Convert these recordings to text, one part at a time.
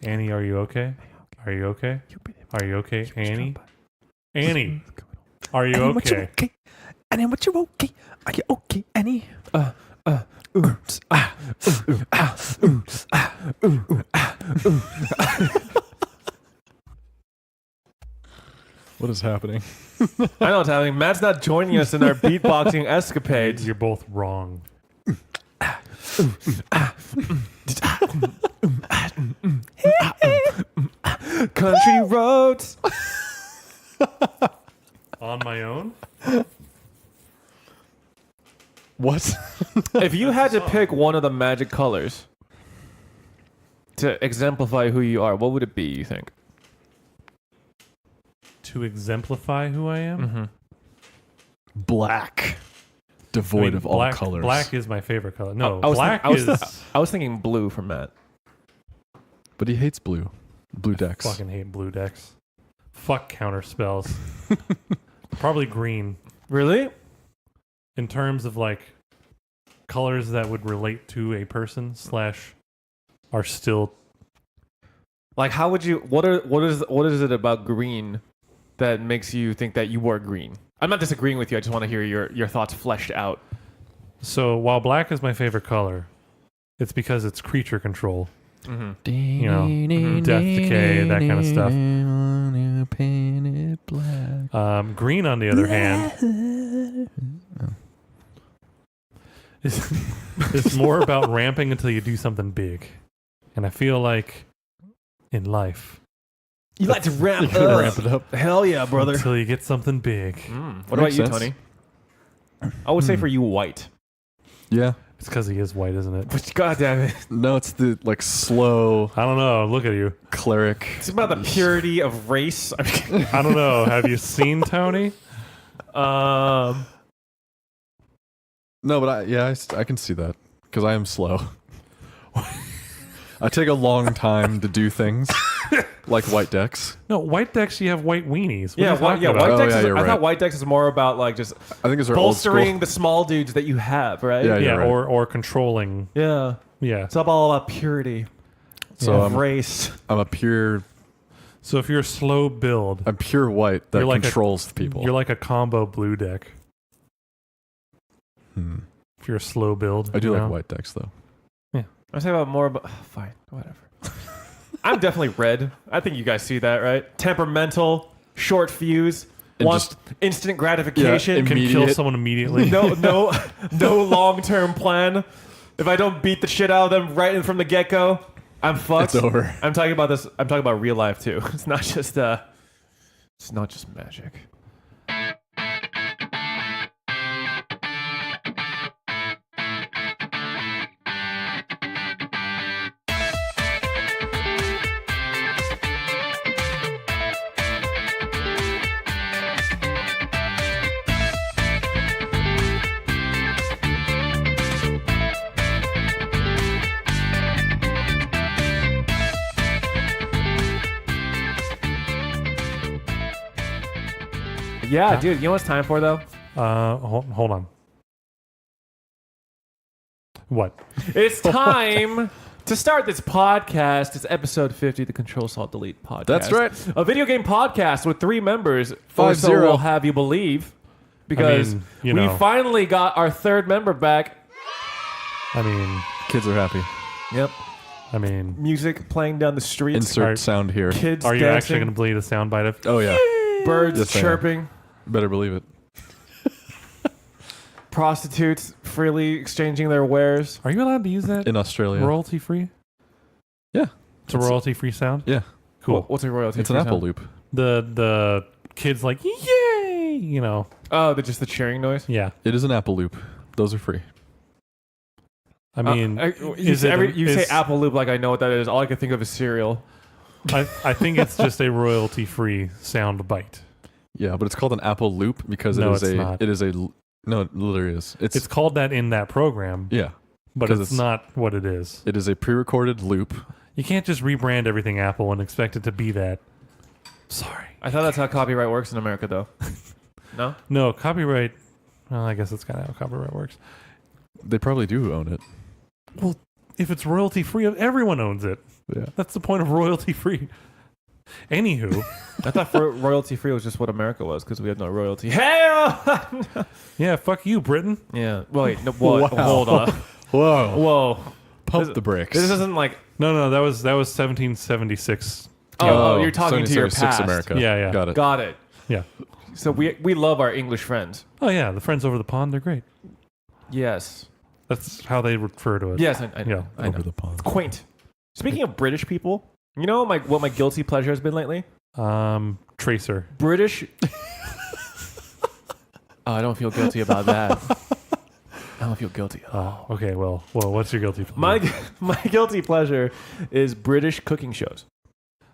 Annie, are you okay? Are you okay? Are you okay, Annie? Annie, are you okay? Annie, what you okay? Are you okay, Annie? What is happening? I know what's happening. Matt's not joining us in our beatboxing escapades. You're both wrong. Country roads. On my own? What? If you had to pick one of the magic colors to exemplify who you are, what would it be, you think? To exemplify who I am? Mm-hmm. Black. Devoid of all colors. Black is my favorite color. No, I I was thinking blue for Matt. But he hates blue. Blue decks. fucking hate blue decks. Fuck counter spells. Probably green. Really? In terms of like colors that would relate to a person / are still Like, how would you? What is it about green that makes you think that you were green? I'm not disagreeing with you. I just want to hear your thoughts fleshed out. So while black is my favorite color, it's because it's creature control. Mm-hmm. You know, death, decay, that kind of stuff. Green, on the other hand, is more about ramping until you do something big. And I feel like in life, You like to ramp Ramp it up. Hell yeah, brother. until you get something big. What about Makes you, sense. Tony? I would say for you, white. Yeah. It's because he is white, isn't it? But God damn it. No, it's the like slow I don't know. Look at you. cleric. It's about the purity of race. I don't know. Have you seen Tony? No, but I can see that because I am slow. I take a long time to do things, like white decks. No, white decks, you have white weenies. What are Yeah, you talking white about? decks. yeah, you're I thought right. white decks is more about like just I think it's our old school. bolstering the small dudes that you have, right? Yeah, Yeah, you're right. or controlling. Yeah. Yeah. It's all about purity So of race. I'm a pure So if you're a slow build, white that You're like controls people. you're like a combo blue deck. If you're a slow build. I do you like know? white decks though. I'm saying about more about fine, whatever. I'm definitely red. I think you guys see that, right? Temperamental, short fuse, And wants just- instant gratification. Yeah, Can kill immediate. someone immediately. no long-term plan. If I don't beat the shit out of them right in from the get-go, I'm fucked. It's over. I'm talking about this. I'm talking about real life too. It's not just magic. Yeah, dude. You know what it's time for though? Hold on. What? It's time to start this podcast. It's episode 50, the Control Salt Delete podcast. That's right. A video game podcast with 3 members. 5-0. Or so we'll have you believe. Because you we know. finally got our 3rd member back. I mean, Kids are happy. Yep. I mean, Music playing down the streets. Insert Alright. sound here. Kids are you dancing. actually going to bleed a soundbite of? Oh yeah, Birds Yes, I am. chirping. better believe it. Prostitutes freely exchanging their wares. Are you allowed to use that In Australia. royalty free? Yeah. It's a royalty free sound. Yeah. Cool. What's a royalty? It's an free Apple sound? loop. The kids like yay, you know. Oh, just the cheering noise? Yeah. It is an Apple loop. Those are free. I mean, you say is- Apple Loop like I know what that is. All I can think of is cereal. I think it's just a royalty free sound bite. Yeah, but it's called an Apple loop because No, it is it's a not. it is a no, it literally is. It's called that in that program, yeah. but 'cause it's it's- not what it is. It is a pre-recorded loop. You can't just rebrand everything Apple and expect it to be that. Sorry. I thought that's how copyright works in America, though. No? No, copyright. Well, I guess that's kind of how copyright works. They probably do own it. Well, if it's royalty free, everyone owns it. Yeah. That's the point of royalty free. Anywho, I thought royalty free was just what America was because we have no royalty. Hey! yeah, fuck you, Britain. Yeah. Wait. No, what? Wow. Hold on. Whoa. Whoa. Pump the brakes. This isn't like. No, that was 1776. Oh, you're talking to your 1776 past. America. Yeah. Got it. Got it. Yeah. So we love our English friends. Oh yeah, the friends over the pond, they're great. Yes. That's how they refer to us. Yes, I know. Yeah. I know. Over the pond. Quaint. Speaking of British people, you know what my guilty pleasure has been lately? Tracer. British. Oh, I don't feel guilty about that. I don't feel guilty. Oh, okay. Well, what's your guilty pleasure? My guilty pleasure is British cooking shows.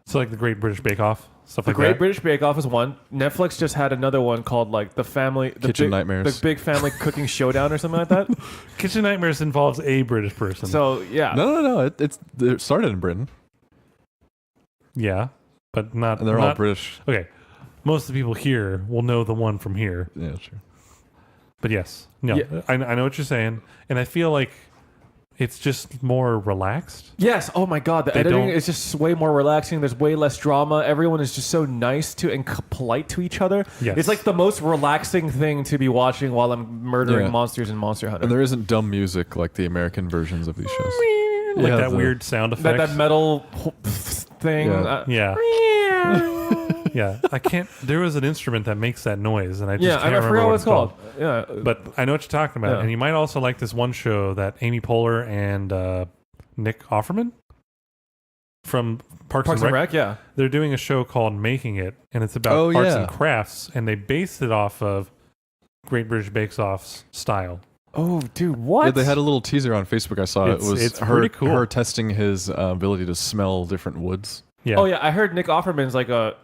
So like the Great British Bake Off, stuff The like Great that. British Bake Off is one. Netflix just had another one called like the Kitchen Nightmares. the Big Family Cooking Showdown or something like that. Kitchen Nightmares involves a British person. So yeah, No. It started in Britain, yeah, but not. and they're all not- British. Okay, most of the people here will know the one from here. Yeah, sure. But yes, no, Yeah. I know what you're saying, and I feel like it's just more relaxed. yes. Oh my God, the They editing don't- is just way more relaxing. There's way less drama. Everyone is just so nice to and polite to each other. Yes. It's like the most relaxing thing to be watching while I'm murdering Yeah. monsters in Monster Hunter. And there isn't dumb music like the American versions of these shows. Like Yeah, that the- weird sound effect. that metal thing. Yeah. Yeah. Yeah. I can't. There was an instrument that makes that noise, and I just Yeah, can't I remember forgot what what it's called. Yeah, But I know what you're talking about, Yeah. and you might also like this one show that Amy Poehler and Nick Offerman from Parks Parks and and Rec. Rec. Yeah. They're doing a show called Making It, and it's about Oh, arts yeah. and crafts, and they based it off of Great British Bake Off's style. Oh, dude, what? Yeah, they had a little teaser on Facebook. I saw It's- it was it's her, pretty cool. her testing his ability to smell different woods. Yeah. Oh yeah, I heard Nick Offerman's like a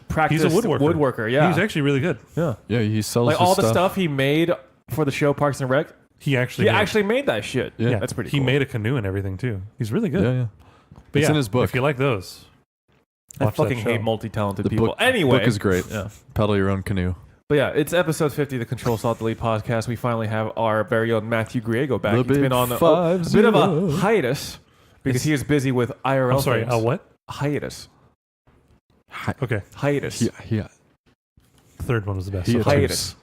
practiced He's a woodworker. Yeah, He's actually really good. yeah. Yeah, he sells Like his all the stuff he made for the show Parks and Rec. He actually He made, actually made that shit. Yeah. That's pretty He cool. made a canoe and everything too. He's really good. Yeah, yeah. But It's yeah, in his book. If you like those, I watch that fucking hate show. multi-talented The people. book, Anyway, book is great. Yeah. Paddle your own canoe. But yeah, it's episode 50 of the Control Salt Delete podcast. We finally have our very own Matthew Griego back. The He's been big on a 5-0. bit of a hiatus because he is busy with IRL I'm sorry. things. What? Hiatus. Okay. Hiatus. Yeah. The third one was the best. He- Hiatus.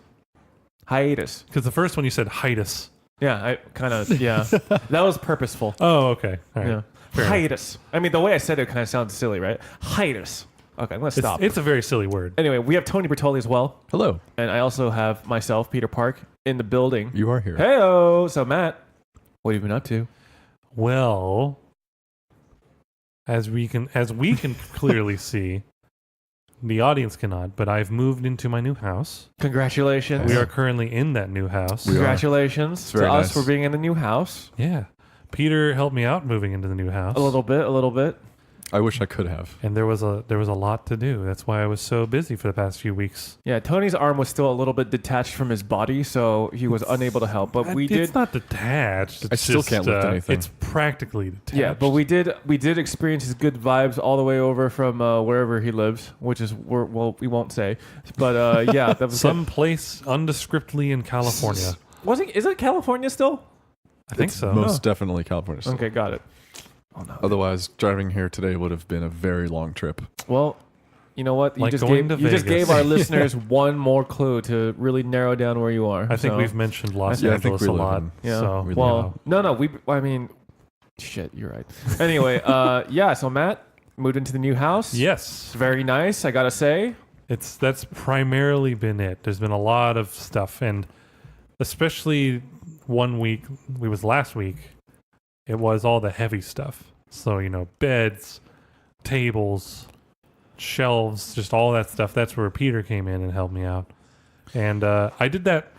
Hiatus. Because the first one you said hiatus. Yeah, I kind of, yeah. That was purposeful. Oh, okay. All right. Yeah. Fair enough. Hiatus. I mean, the way I said it kind of sounds silly, right? Hiatus. Okay, I'm going to stop. It's a very silly word. Anyway, we have Tony Brattoli as well. Hello. And I also have myself, Peter Park, in the building. You are here. Hey-o! So, Matt, what have you been up to? Well, as we can clearly see, the audience cannot, but I've moved into my new house. Congratulations. We are currently in that new house. We are. Congratulations to very us nice. for being in the new house. Yeah. Peter helped me out moving into the new house. A little bit. I wish I could have. And there was a lot to do. That's why I was so busy for the past few weeks. Yeah, Tony's arm was still a little bit detached from his body, so he was unable to help. But we It's did. not detached. It's I still just, can't lift anything. It's practically detached. Yeah, but we did experience his good vibes all the way over from wherever he lives, which is we won't say, but yeah, that was some place undescriptly in California. Is it California still? I think It's so. Most definitely California. still. Okay, got it. Oh no. Otherwise, driving here today would have been a very long trip. Well, you know what? You Like just going gave to you just Vegas. gave our listeners one more clue to really narrow down where you are. I think So, we've mentioned Los Yeah, I think Angeles we a live lot. in- yeah. So, we live Well, no. I mean, shit. You're right. Anyway, yeah. So Matt moved into the new house. yes, It's very nice. I gotta say. that's primarily been it. There's been a lot of stuff, and especially one week, it was last week, it was all the heavy stuff. So, beds, tables, shelves, just all that stuff. That's where Peter came in and helped me out. And I did that,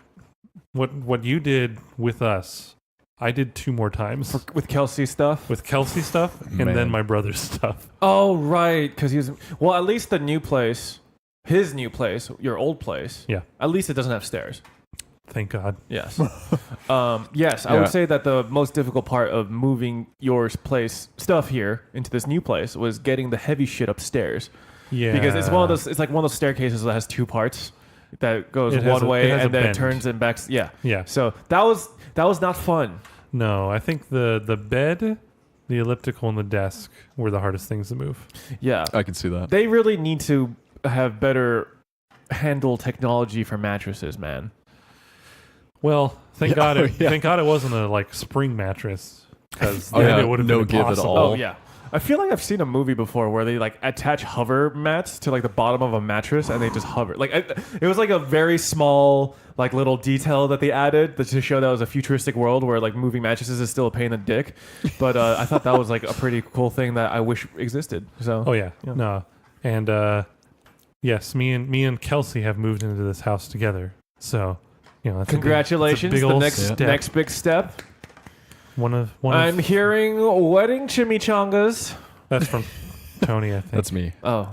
what you did with us, I did 2 more times. With Kelsey stuff. With Kelsey stuff, and Man. then my brother's stuff. Oh right, because he was. Well, at least the new place, his new place, your old place. Yeah. At least it doesn't have stairs. Thank God. Yes. Yes, I Yeah. would say that the most difficult part of moving your place stuff here into this new place was getting the heavy shit upstairs. Yeah. Because it's one of those. It's like one of those staircases that has 2 parts that goes It has one a- way it has and a then bend. turns and backs. Yeah. Yeah. So that was not fun. No, I think the bed, the elliptical, and the desk were the hardest things to move. Yeah. I can see that. They really need to have better handle technology for mattresses, man. Well, thank Yeah, God oh, it yeah. thank God it wasn't a like spring mattress because Oh, yeah, it would have no been give at impossible. all. Oh yeah. I feel like I've seen a movie before where they like attach hover mats to like the bottom of a mattress and they just hover. Like it was like a very small like little detail that they added to show that it was a futuristic world where like moving mattresses is still a pain in the dick. But I thought that was like a pretty cool thing that I wish existed. So Oh yeah, no, and yes, me and Kelsey have moved into this house together. So that's congratulations, a big the old next step. next big step. One I'm of hearing wedding chimichangas. that's from Tony, I think. That's me. Oh.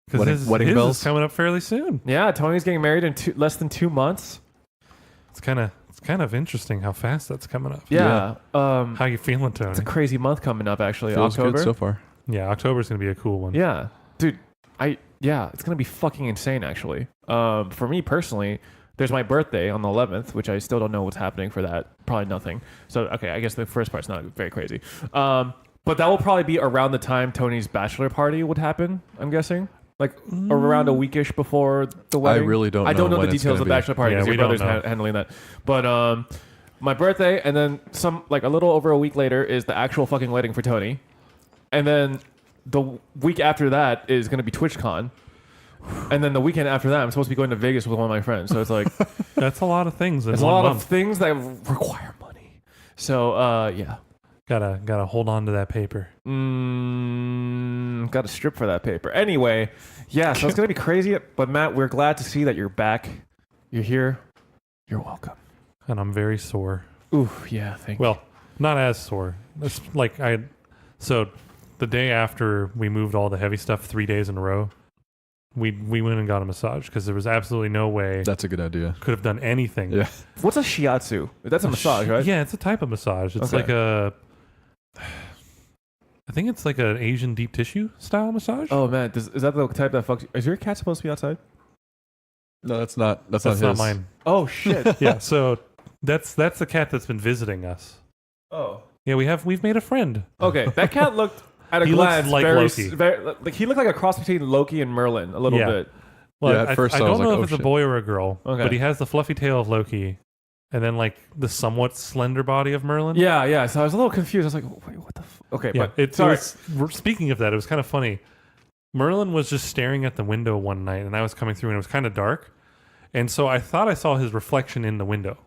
because wedding his bells? is coming up fairly soon. Yeah, Tony's getting married in less than 2 months. It's kind of interesting how fast that's coming up. Yeah. How you feeling, Tony? It's a crazy month coming up, actually. Feels October. good so far. Yeah, October's gonna be a cool one. Yeah, dude. It's gonna be fucking insane, actually. For me personally, there's my birthday on the 11th, which I still don't know what's happening for that. Probably nothing. So okay, I guess the first part's not very crazy. But that will probably be around the time Tony's bachelor party would happen. I'm guessing. Like around a weekish before the wedding. really don't I don't know know the when it's details of the gonna be. bachelor party Yeah, because we your don't brother's know. handling that. But my birthday, and then a little over a week later is the actual fucking wedding for Tony, and then the week after that is going to be TwitchCon, and then the weekend after that I'm supposed to be going to Vegas with one of my friends. So it's like That's a lot of things. there's a lot of things that require money. So yeah. Gotta hold on to that paper. Got to strip for that paper. Anyway, yeah, so it's going to be crazy. But Matt, we're glad to see that you're back. You're here. You're welcome. And I'm very sore. Ooh, yeah, thank you. Well, not as sore. It's like so the day after we moved all the heavy stuff 3 days in a row, we went and got a massage because there was absolutely no way That's a good idea. could have done anything. Yeah. What's a shiatsu? That's a massage, right? Yeah, it's a type of massage. It's Okay. like I think it's like an Asian deep tissue style massage. Oh man, is that the type that fucks? Is your cat supposed to be outside? No, that's not. That's That's not not his. mine. Oh shit. Yeah, so that's the cat that's been visiting us. Oh. Yeah, we've made a friend. Okay, that cat looked at a He looks glance like Loki. like he looked like a cross between Loki and Merlin a little Yeah. bit. Well, Yeah, at first I I don't was know like, if oh, it's a shit. boy or a girl, Okay. but he has the fluffy tail of Loki, and then like the somewhat slender body of Merlin. Yeah. So I was a little confused. I was like, wait, what the? Okay, Yeah, but sorry. Speaking of that, it was kind of funny. Merlin was just staring at the window one night, and I was coming through, and it was kind of dark, and so I thought I saw his reflection in the window.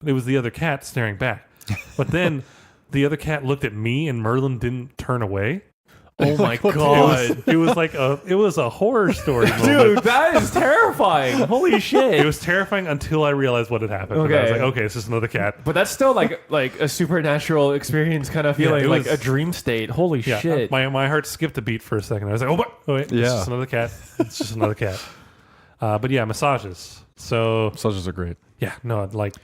It was the other cat staring back, but then the other cat looked at me, and Merlin didn't turn away. Oh my It god. was like a horror story moment. Dude, that is terrifying. Holy shit. It was terrifying until I realized what had happened. And I was Okay. like, okay, it's just another cat. But that's still like a supernatural experience kind of feeling, it like was- a dream state. Holy Yeah, shit. my heart skipped a beat for a second. I was like, oh, wait, it's Yeah. just another cat. It's just another cat. But yeah, massages. So Massages are great. yeah, no, like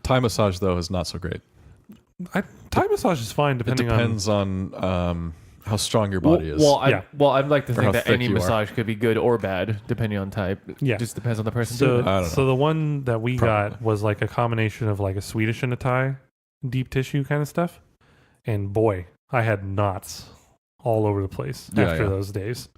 Thai massage though is not so great. Thai massage is fine It depending depends on how strong your body is. Yeah. I'd like to Or think how that thick any you are. massage could be good or bad depending on type. Yeah. It just depends on the person So doing it. I don't know. so the one that we Probably. got was like a combination of like a Swedish and a Thai deep tissue kind of stuff. And boy, I had knots all over the place Yeah, after yeah. those days.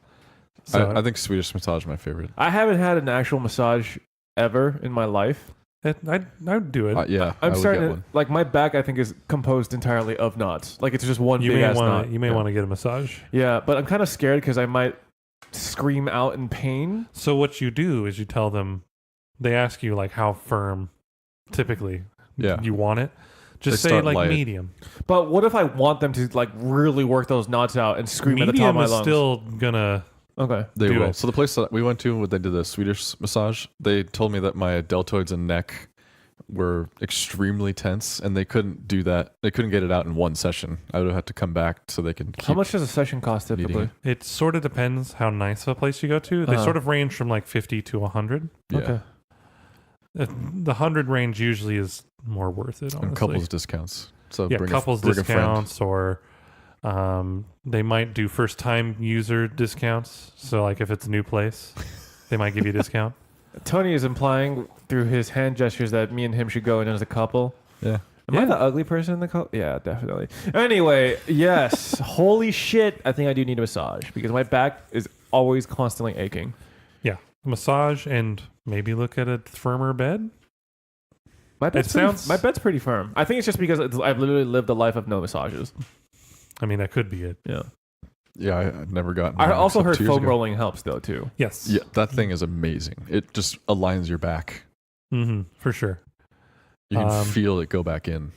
So I think Swedish massage is my favorite. I haven't had an actual massage ever in my life. I'd do it. Yeah, I I'm would starting get to, one. like my back I think is composed entirely of knots. Like it's just one You big may ass want knot. to Yeah. want to get a massage. Yeah, but I'm kind of scared because I might scream out in pain. So what you do is you tell them, they ask you like how firm typically Yeah. you want it. Just They say start like light. medium. But what if I want them to like really work those knots out and scream at the top Medium of my is lungs? still gonna Okay. They do will. it. So the place that we went to, where they did the Swedish massage, they told me that my deltoids and neck were extremely tense, and they couldn't do that. They couldn't get it out in one session. I would have had to come back so they can. Keep How much does a session cost beating typically? it. it sort of depends how nice of a place you go to. They Uh-huh. sort of range from like 50 to 100. Yeah. Okay. The 100 range usually is more worth it, honestly. And couples discounts. So Yeah, bring couples bring a friend. discounts or they might do first time user discounts. So like if it's a new place, they might give you a discount. Tony is implying through his hand gestures that me and him should go in as a couple. Yeah. Am I the ugly person in the cult? Yeah, definitely. Anyway, yes. Holy shit. I think I do need a massage because my back is always constantly aching. Yeah. Massage and maybe look at a firmer bed. My bed's pretty firm. I think it's just because I've literally lived a life of no massages. I mean, that could be it. Yeah. Yeah, I've never gotten. I also heard 2 years foam ago. rolling helps though too. Yes. Yeah, that thing is amazing. It just aligns your back. For sure. You can feel it go back in.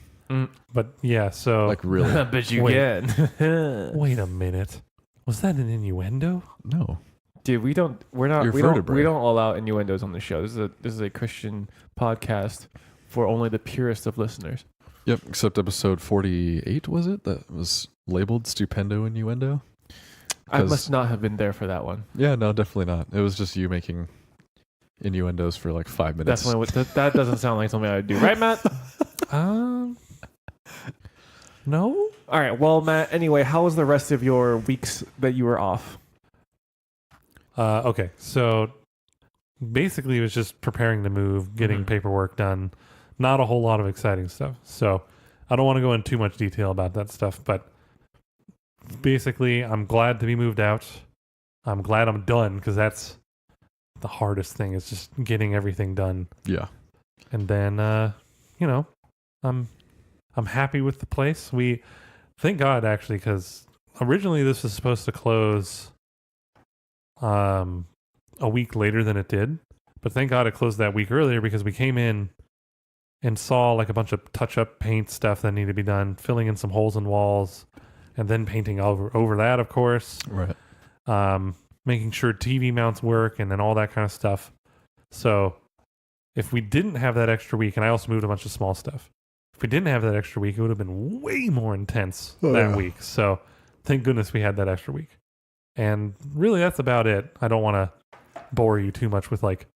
But yeah, so Like really? I bet you Wait. can. wait a minute. Was that an innuendo? No. Dude, we don't Your we vertebrae. don't allow innuendos on the show. This is a Christian podcast for only the purest of listeners. Yep. Except episode 48 was it? That was labeled stupendo innuendo. I must not have been there for that one. Yeah, no, definitely not. It was just you making innuendos for like 5 minutes. Definitely, that doesn't sound like something I would do, right, Matt? No. All right. Well, Matt. Anyway, how was the rest of your weeks that you were off? Okay, so basically it was just preparing to move, getting paperwork done. Not a whole lot of exciting stuff. So I don't want to go into too much detail about that stuff, but basically I'm glad to be moved out. I'm glad I'm done because that's the hardest thing is just getting everything done. Yeah. And then I'm happy with the place. We thank God actually because originally this was supposed to close a week later than it did, but thank God it closed that week earlier because we came in and saw like a bunch of touch-up paint stuff that needed to be done, filling in some holes in walls, and then painting over that, of course. Right. Making sure TV mounts work, and then all that kind of stuff. So if we didn't have that extra week, and I also moved a bunch of small stuff. If we didn't have that extra week, it would have been way more intense that week. So thank goodness we had that extra week. And really, that's about it. I don't want to bore you too much with like,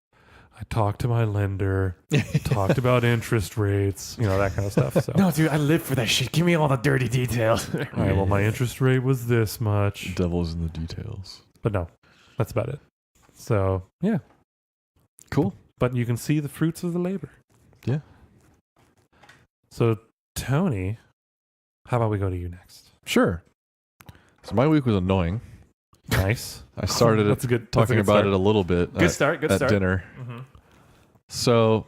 I talked to my lender, talked about interest rates, that kind of stuff. So. No, dude, I live for that shit. Give me all the dirty details. All right, well, my interest rate was this much. Devil's in the details. But no, that's about it. So, yeah. Cool. But you can see the fruits of the labor. Yeah. So, Tony, how about we go to you next? Sure. So my week was annoying. Nice. I started That's a good talking that's a good about start. it a little bit Good start. Good at start. dinner. Mm-hmm. So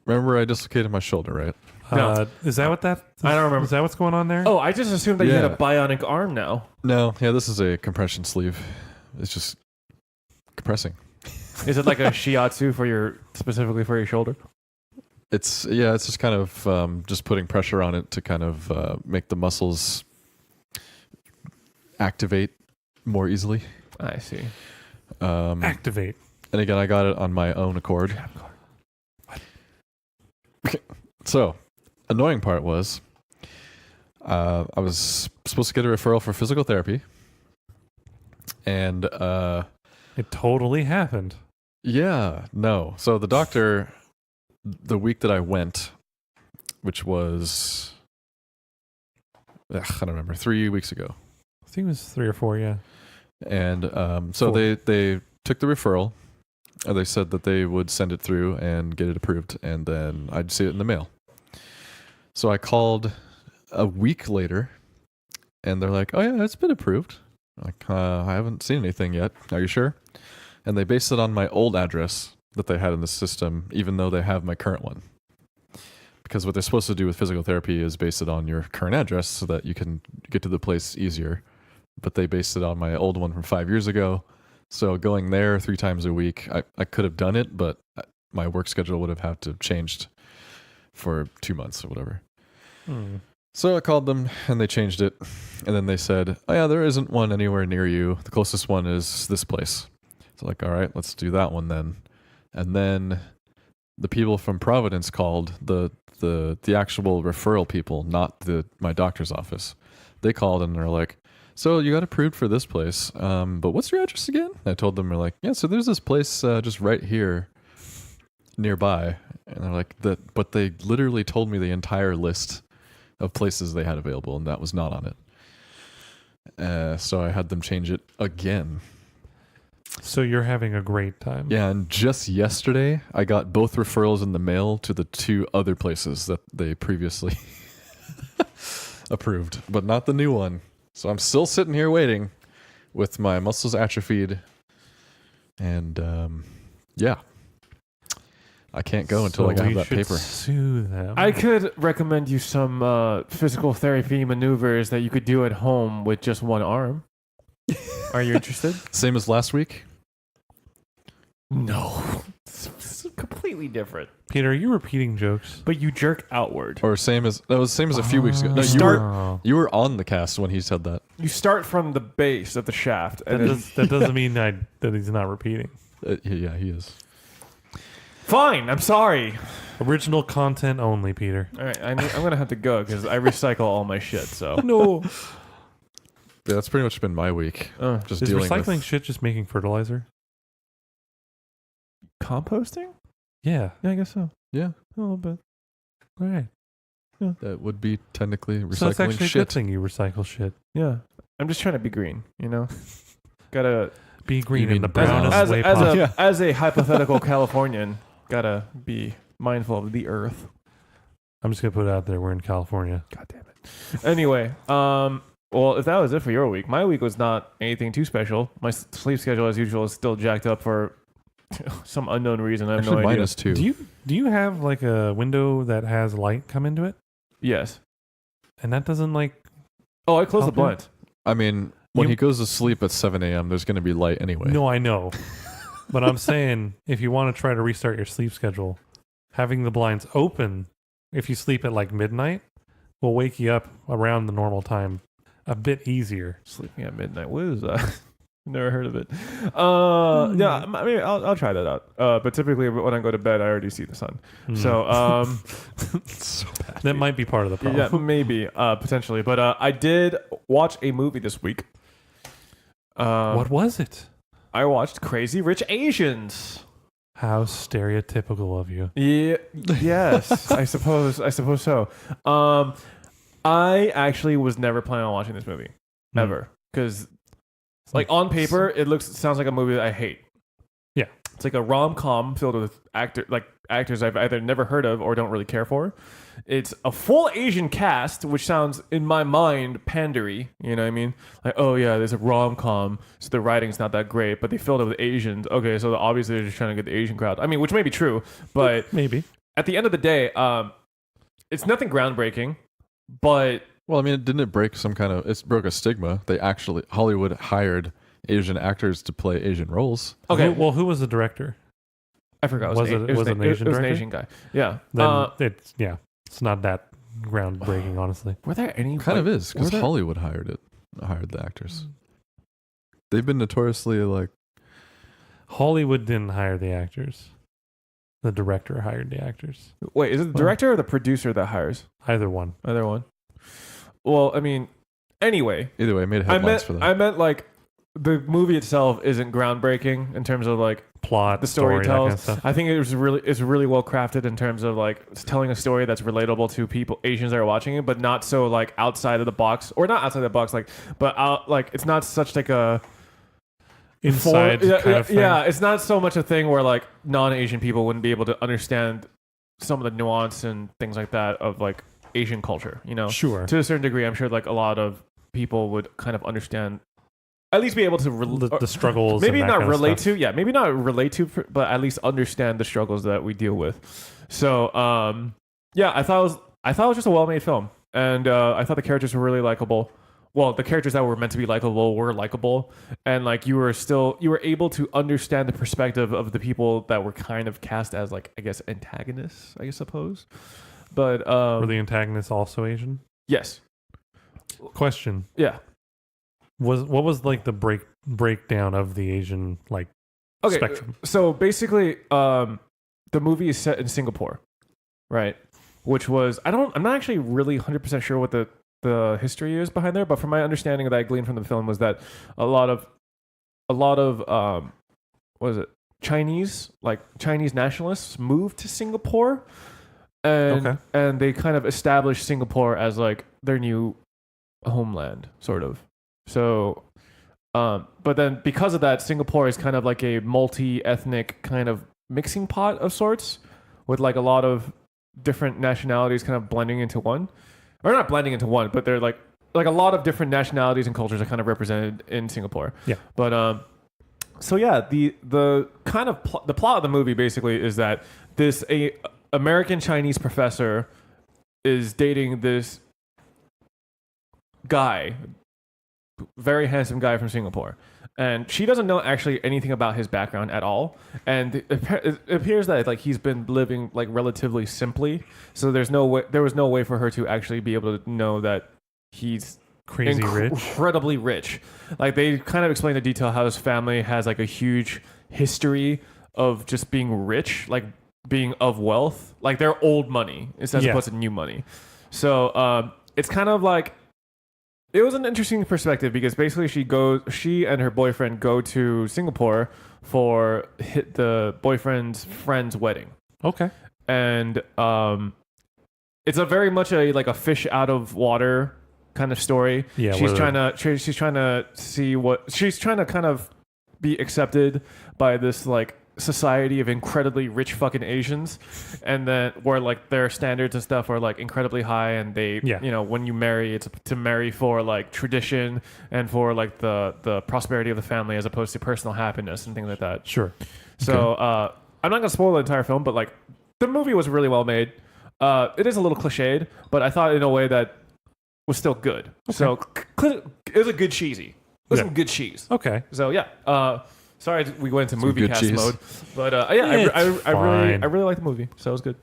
remember I dislocated my shoulder, right? No. Is that what that? I don't remember. Is that what's going on there? Oh, I just assumed that you had a Yeah. bionic arm now. No, yeah, this is a compression sleeve. It's just compressing. Is it like a shiatsu specifically for your shoulder? It's just kind of just putting pressure on it to kind of make the muscles activate more easily. I see. Activate. And again, I got it on my own accord. So, annoying part was I was supposed to get a referral for physical therapy. And It totally happened. yeah, no. So the doctor, the week that I went, which was, I don't remember, 3 weeks ago. I think it was 3 or 4, yeah. And so 4. they took the referral. And they said that they would send it through and get it approved, and then I'd see it in the mail. So I called a week later, and they're like, "Oh yeah, it's been approved." I'm like, I haven't seen anything yet. Are you sure? And they based it on my old address that they had in the system, even though they have my current one. Because what they're supposed to do with physical therapy is base it on your current address so that you can get to the place easier. But they based it on my old one from 5 years ago. So going there 3 times a week, I could have done it, but my work schedule would have had to changed for 2 months or whatever. So I called them and they changed it. And then they said, "Oh yeah, there isn't one anywhere near you. The closest one is this place." So like, all right, let's do that one then. And then the people from Providence called, the actual referral people, not my doctor's office. They called and they're like, "So you got approved for this place, but what's your address again?" I told them, they're like, "Yeah, so there's this place just right here nearby." And they're like, but they literally told me the entire list of places they had available, and that was not on it. So I had them change it again. So you're having a great time. Yeah, and just yesterday, I got both referrals in the mail to the 2 other places that they previously approved, but not the new one. So I'm still sitting here waiting with my muscles atrophied. And yeah, I can't go until So I got we that should paper. Sue them. I could recommend you some physical therapy maneuvers that you could do at home with just one arm. Are you interested? Same as last week. No. It's completely different. Peter, are you repeating jokes? But you jerk outward. Or same as a few weeks ago. No, Oh. you were on the cast when he said that. You start from the base of the shaft. That, And then, that doesn't mean that he's not repeating. Yeah, he is. fine, I'm sorry. Original content only, Peter. All right, I'm going to have to go because I recycle all my shit. So No. Yeah, that's pretty much been my week. Just Is dealing recycling with. shit just making fertilizer? composting? Yeah. Yeah, I guess so. Yeah, A little bit. All right. that would be technically So it's recycling actually a good shit. thing you recycle shit. Yeah. I'm just trying to be green, you know? Gotta, Be green mean in the brown? brownest way possible. as a hypothetical Californian, gotta be mindful of the earth. I'm just gonna put it out there. We're in California. God damn it. Anyway, well, if that was it for your week, my week was not anything too special. My sleep schedule, as usual, is still jacked up for some unknown reason. I have Actually, no mine idea. is too. Do you have like a window that has light come into it, Yes. and that doesn't like? Oh, I closed the Help you? blinds. I mean, when You- he goes to sleep at 7 a.m., there's going to be light anyway. No, I know, but I'm saying if you want to try to restart your sleep schedule, having the blinds open, if you sleep at like midnight, will wake you up around the normal time a bit easier. Sleeping at midnight. What is that? Never heard of it. Yeah, I mean, I'll try that out. But typically, when I go to bed, I already see the sun. Hmm. So, So bad. that might be part of the problem. yeah, maybe, potentially. But I did watch a movie this week. What was it? I watched Crazy Rich Asians. How stereotypical of you. Yeah, yes, I suppose so. I actually was never planning on watching this movie Hmm. ever because, like, on paper, it sounds like a movie that I hate. Yeah. It's like a rom-com filled with actors I've either never heard of or don't really care for. It's a full Asian cast, which sounds in my mind pandery. You know what I mean? Like, oh yeah, there's a rom-com, so the writing's not that great, but they filled it with Asians. Okay, so obviously they're just trying to get the Asian crowd. I mean, which may be true, but Maybe. at the end of the day, it's nothing groundbreaking, but Well, I mean, didn't it break it broke a stigma? Hollywood hired Asian actors to play Asian roles. okay. Who was the director? I forgot. Was it an Asian it was an director? Asian guy. Yeah. Then it's not that groundbreaking, honestly. Were there any Kind of is because were there- Hollywood hired the actors. They've been notoriously like Hollywood didn't hire the actors. The director hired the actors. Wait, is it the director or the producer that hires? Either one. Either one. Well, I mean, anyway, either way, I made headlines for them. I meant like the movie itself isn't groundbreaking in terms of like Plot, the story that kind of tells. stuff. I think it's really well crafted in terms of like it's telling a story that's relatable to people Asians that are watching it, but not so like outside of the box or not outside the box, like but out like it's not such like a Inside kind of thing. yeah, it's not so much a thing where like non-Asian people wouldn't be able to understand some of the nuance and things like that of like Asian culture, you know. Sure. To a certain degree, I'm sure like a lot of people would kind of understand, at least be able to The struggles. maybe and that not kind of relate stuff. to, yeah, maybe not relate to, but at least understand the struggles that we deal with. So, yeah, I thought it was just a well-made film, and I thought the characters were really likable. Well, the characters that were meant to be likable were likable, and like you were able to understand the perspective of the people that were kind of cast as like I guess antagonists, I suppose. But Were the antagonists also Asian? yes, Question. yeah. What was like the breakdown of the Asian like Okay, spectrum? so basically, the movie is set in Singapore, right? Which was I'm not actually really 100% sure what the history is behind there, but from my understanding that I gleaned from the film was that a lot of what is it? Chinese nationalists moved to Singapore, and they kind of established Singapore as like their new homeland, sort of. So But then because of that, Singapore is kind of like a multi-ethnic kind of mixing pot of sorts, with like a lot of different nationalities kind of blending into one, or not blending into one, but they're like a lot of different nationalities and cultures are kind of represented in Singapore. Yeah. But so yeah, the kind of the plot of the movie basically is that this American Chinese professor is dating this guy, very handsome guy from Singapore, and she doesn't know actually anything about his background at all, and it appears that like he's been living like relatively simply, so there was no way for her to actually be able to know that he's Crazy rich. incredibly rich. Like they kind of explain in detail how his family has like a huge history of just being rich, like being of wealth, like they're old money as opposed to new money. So it's kind of like, it was an interesting perspective because basically she and her boyfriend go to Singapore for the boyfriend's friend's wedding. Okay. And it's a very much a fish out of water kind of story. Yeah, she's trying to kind of be accepted by this like society of incredibly rich fucking Asians, and then where like their standards and stuff are like incredibly high, and they when you marry, it's to marry for like tradition and for like the prosperity of the family as opposed to personal happiness and things like that. Sure. So I'm not gonna spoil the entire film, but like the movie was really well made. It is a little cliched, but I thought in a way that was still good. Okay. So it was a good cheesy. It was some good cheese. Okay. So yeah. Sorry, we went into movie cast cheese. mode, but I really like the movie, so it was good.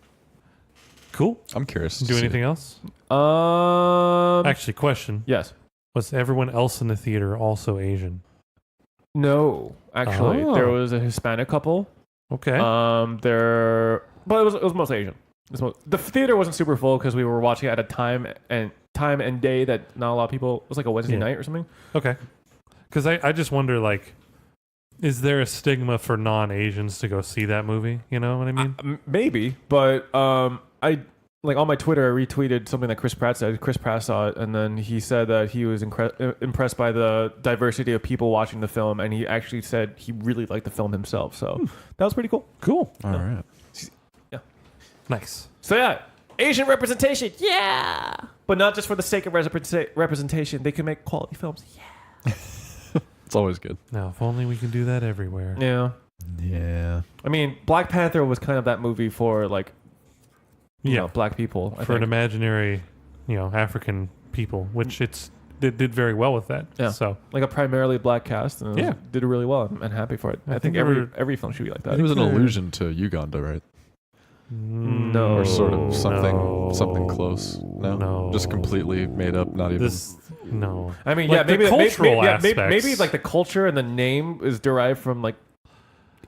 Cool. I'm curious. Do anything else? Actually, question. Yes. Was everyone else in the theater also Asian? No, actually, there was a Hispanic couple. Okay. But it was mostly Asian. The theater wasn't super full because we were watching it at a time and day that not a lot of people. It was like a Wednesday night or something. Okay. Because I just wonder, like, is there a stigma for non-Asians to go see that movie? You know what I mean? Maybe, but I like on my Twitter I retweeted something that Chris Pratt said. Chris Pratt saw it, and then he said that he was impressed by the diversity of people watching the film, and he actually said he really liked the film himself. So that was pretty cool. Cool. All right. Yeah. Nice. So yeah, Asian representation, yeah, but not just for the sake of representation. They can make quality films, yeah. It's always good. Now, if only we can do that everywhere. Yeah. Yeah. I mean, Black Panther was kind of that movie for like, you know, black people. I for an think. imaginary, African people, which it did very well with that. Yeah. So like a primarily black cast, and did really well. I'm happy for it. I think every film should be like that. It was an allusion to Uganda, right? No. Or sort of something close. No? Just completely made up, not even... No. I mean, like maybe the cultural maybe like the culture and the name is derived from like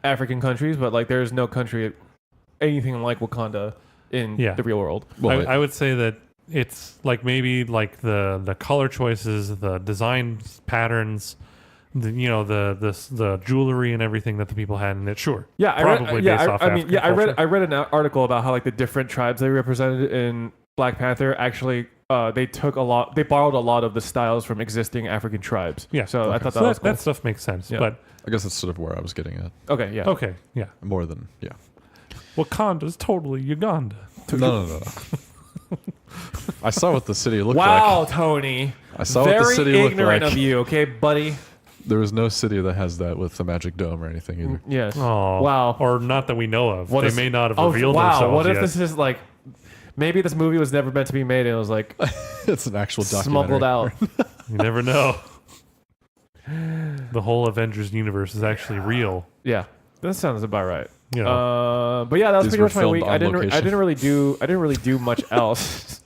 African countries, but like there's no country anything like Wakanda in the real world. Well, I would say that it's like maybe like the color choices, the design patterns, the jewelry and everything that the people had in it. Sure. Yeah, I read an article about how like the different tribes they represented in Black Panther actually they borrowed a lot of the styles from existing African tribes. Yeah. So I thought that was cool. That stuff makes sense. Yeah. But I guess that's sort of where I was getting at. Okay, yeah. Okay, yeah. More than, yeah. Wakanda's totally Uganda. No. I saw what the city looked like. Wow, Tony. I saw what the city looked like. Very ignorant of you, okay, buddy? There was no city that has that with the magic dome or anything either. Yes. Oh. Wow. Or not that we know of. They may not have revealed wow. themselves What if yet. this is like... Maybe this movie was never meant to be made and it was like... It's an actual documentary. Smuggled out. You never know. The whole Avengers universe is actually real. Yeah. That sounds about right. Yeah. But yeah, that was These pretty much were my week. filmed on I didn't really do much else.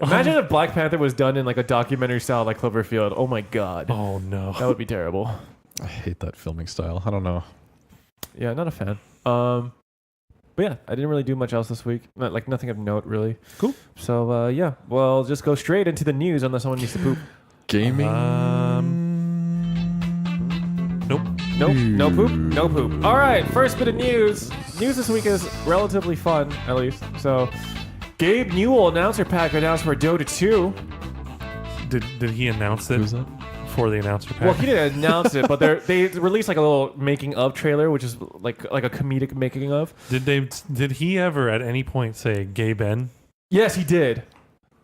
Imagine if Black Panther was done in like a documentary style like Cloverfield. Oh my god. Oh no. That would be terrible. I hate that filming style. I don't know. Yeah, not a fan. But yeah, I didn't really do much else this week. Nothing of note really. Cool. So yeah, well, just go straight into the news unless someone needs to poop. Gaming. Nope. No poop. No poop. All right, first bit of news. News this week is relatively fun, at least. So, Gabe Newell announcer pack announced for Dota 2. Did he announce it Who's that? for the announcer pack? Well, he didn't announce it, but they released like a little making of trailer, which is like a comedic making of. Did he ever at any point say "Gay Ben" Yes, he did.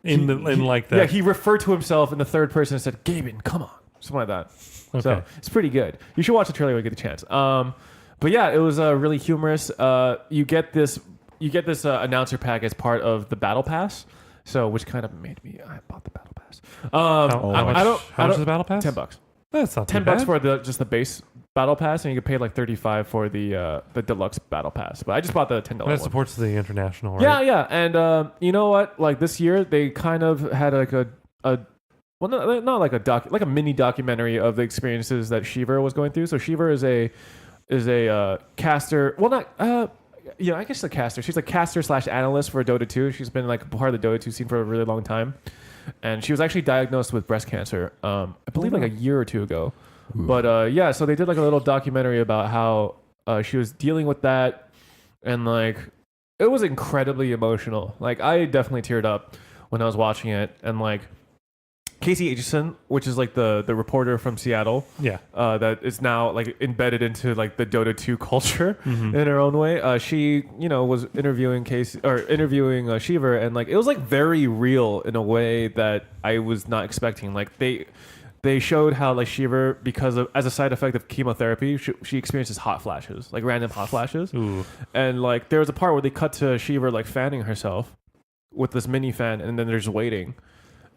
in like that? Yeah, he referred to himself in the third person and said, "Gaben, come on," something like that. Okay. So it's pretty good. You should watch the trailer when you get the chance. But yeah, it was really humorous. You get this announcer pack as part of the battle pass. So which kind of made me I bought the battle pass. How much is the battle pass? $10. That's not too $10 bad. for just the base battle pass, and you could pay like $35 for the deluxe battle pass. But I just bought the $10 That one. supports the international, right? Yeah, and you know what? Like this year, they kind of had like not like a mini documentary of the experiences that Shiver was going through. So Shiver is a caster. Well, not I guess a caster. She's a caster / analyst for Dota 2. She's been like part of the Dota 2 scene for a really long time, and she was actually diagnosed with breast cancer. I believe like a year or two ago. Ooh. But yeah, so they did like a little documentary about how she was dealing with that, and like it was incredibly emotional. Like I definitely teared up when I was watching it, and like Casey Aitchison, which is like the reporter from Seattle, Yeah. that is now like embedded into like the Dota 2 culture in her own way. She was interviewing Shiver, and like it was like very real in a way that I was not expecting. Like they showed how like Shiver, as a side effect of chemotherapy, she experiences hot flashes, like random hot flashes. Ooh. And like there was a part where they cut to Shiver like fanning herself with this mini fan, and then they're just waiting.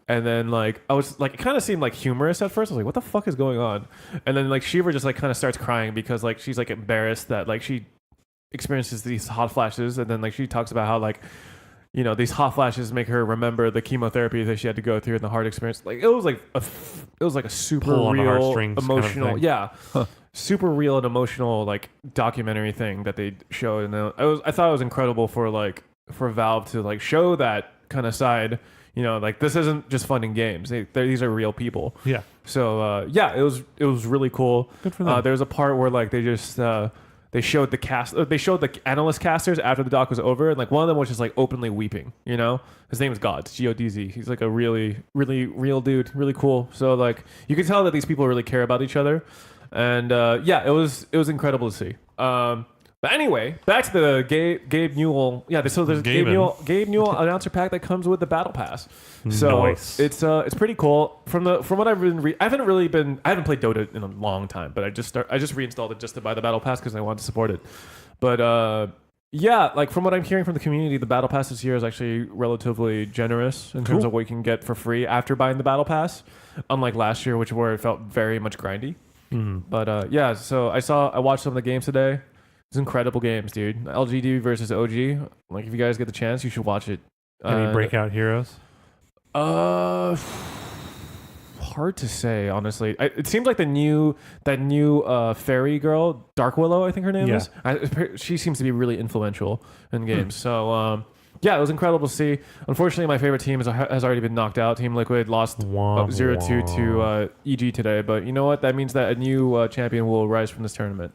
And then like I was like, it kind of seemed like humorous at first. I was like, what the fuck is going on? And then like Shiver just like kind of starts crying because like she's like embarrassed that like she experiences these hot flashes, and then like she talks about how like these hot flashes make her remember the chemotherapy that she had to go through and the hard experience. Like it was like a super Pull on the real heartstrings kind of emotional, thing. yeah, super real and emotional like documentary thing that they showed. And I thought it was incredible for Valve to like show that kind of side. Like this isn't just fun and games. These are real people. Yeah. So yeah, it was really cool. Good for them. There was a part where like they just they showed the analyst casters after the doc was over, and like one of them was just like openly weeping. His name is God, Godz. He's like a really really real dude, really cool. So like you can tell that these people really care about each other, and yeah, it was incredible to see. But anyway, back to the Gabe Newell. Yeah, so there's Gabe Newell announcer pack that comes with the battle pass. So Nice. it's pretty cool. From what I've been, I haven't played Dota in a long time, but I just reinstalled it just to buy the battle pass because I wanted to support it. But yeah, like from what I'm hearing from the community, the battle pass this year is actually relatively generous in terms of what you can get for free after buying the battle pass, unlike last year, where it felt very much grindy. But yeah, so I watched some of the games today. It's incredible games, dude. LGD versus OG. Like, if you guys get the chance, you should watch it. Any breakout heroes? Hard to say, honestly. It seems like that new fairy girl, Dark Willow, I think her name is. She seems to be really influential in games. So, yeah, it was incredible to see. Unfortunately, my favorite team has already been knocked out. Team Liquid lost 0-2 to EG today. But you know what? That means that a new champion will rise from this tournament.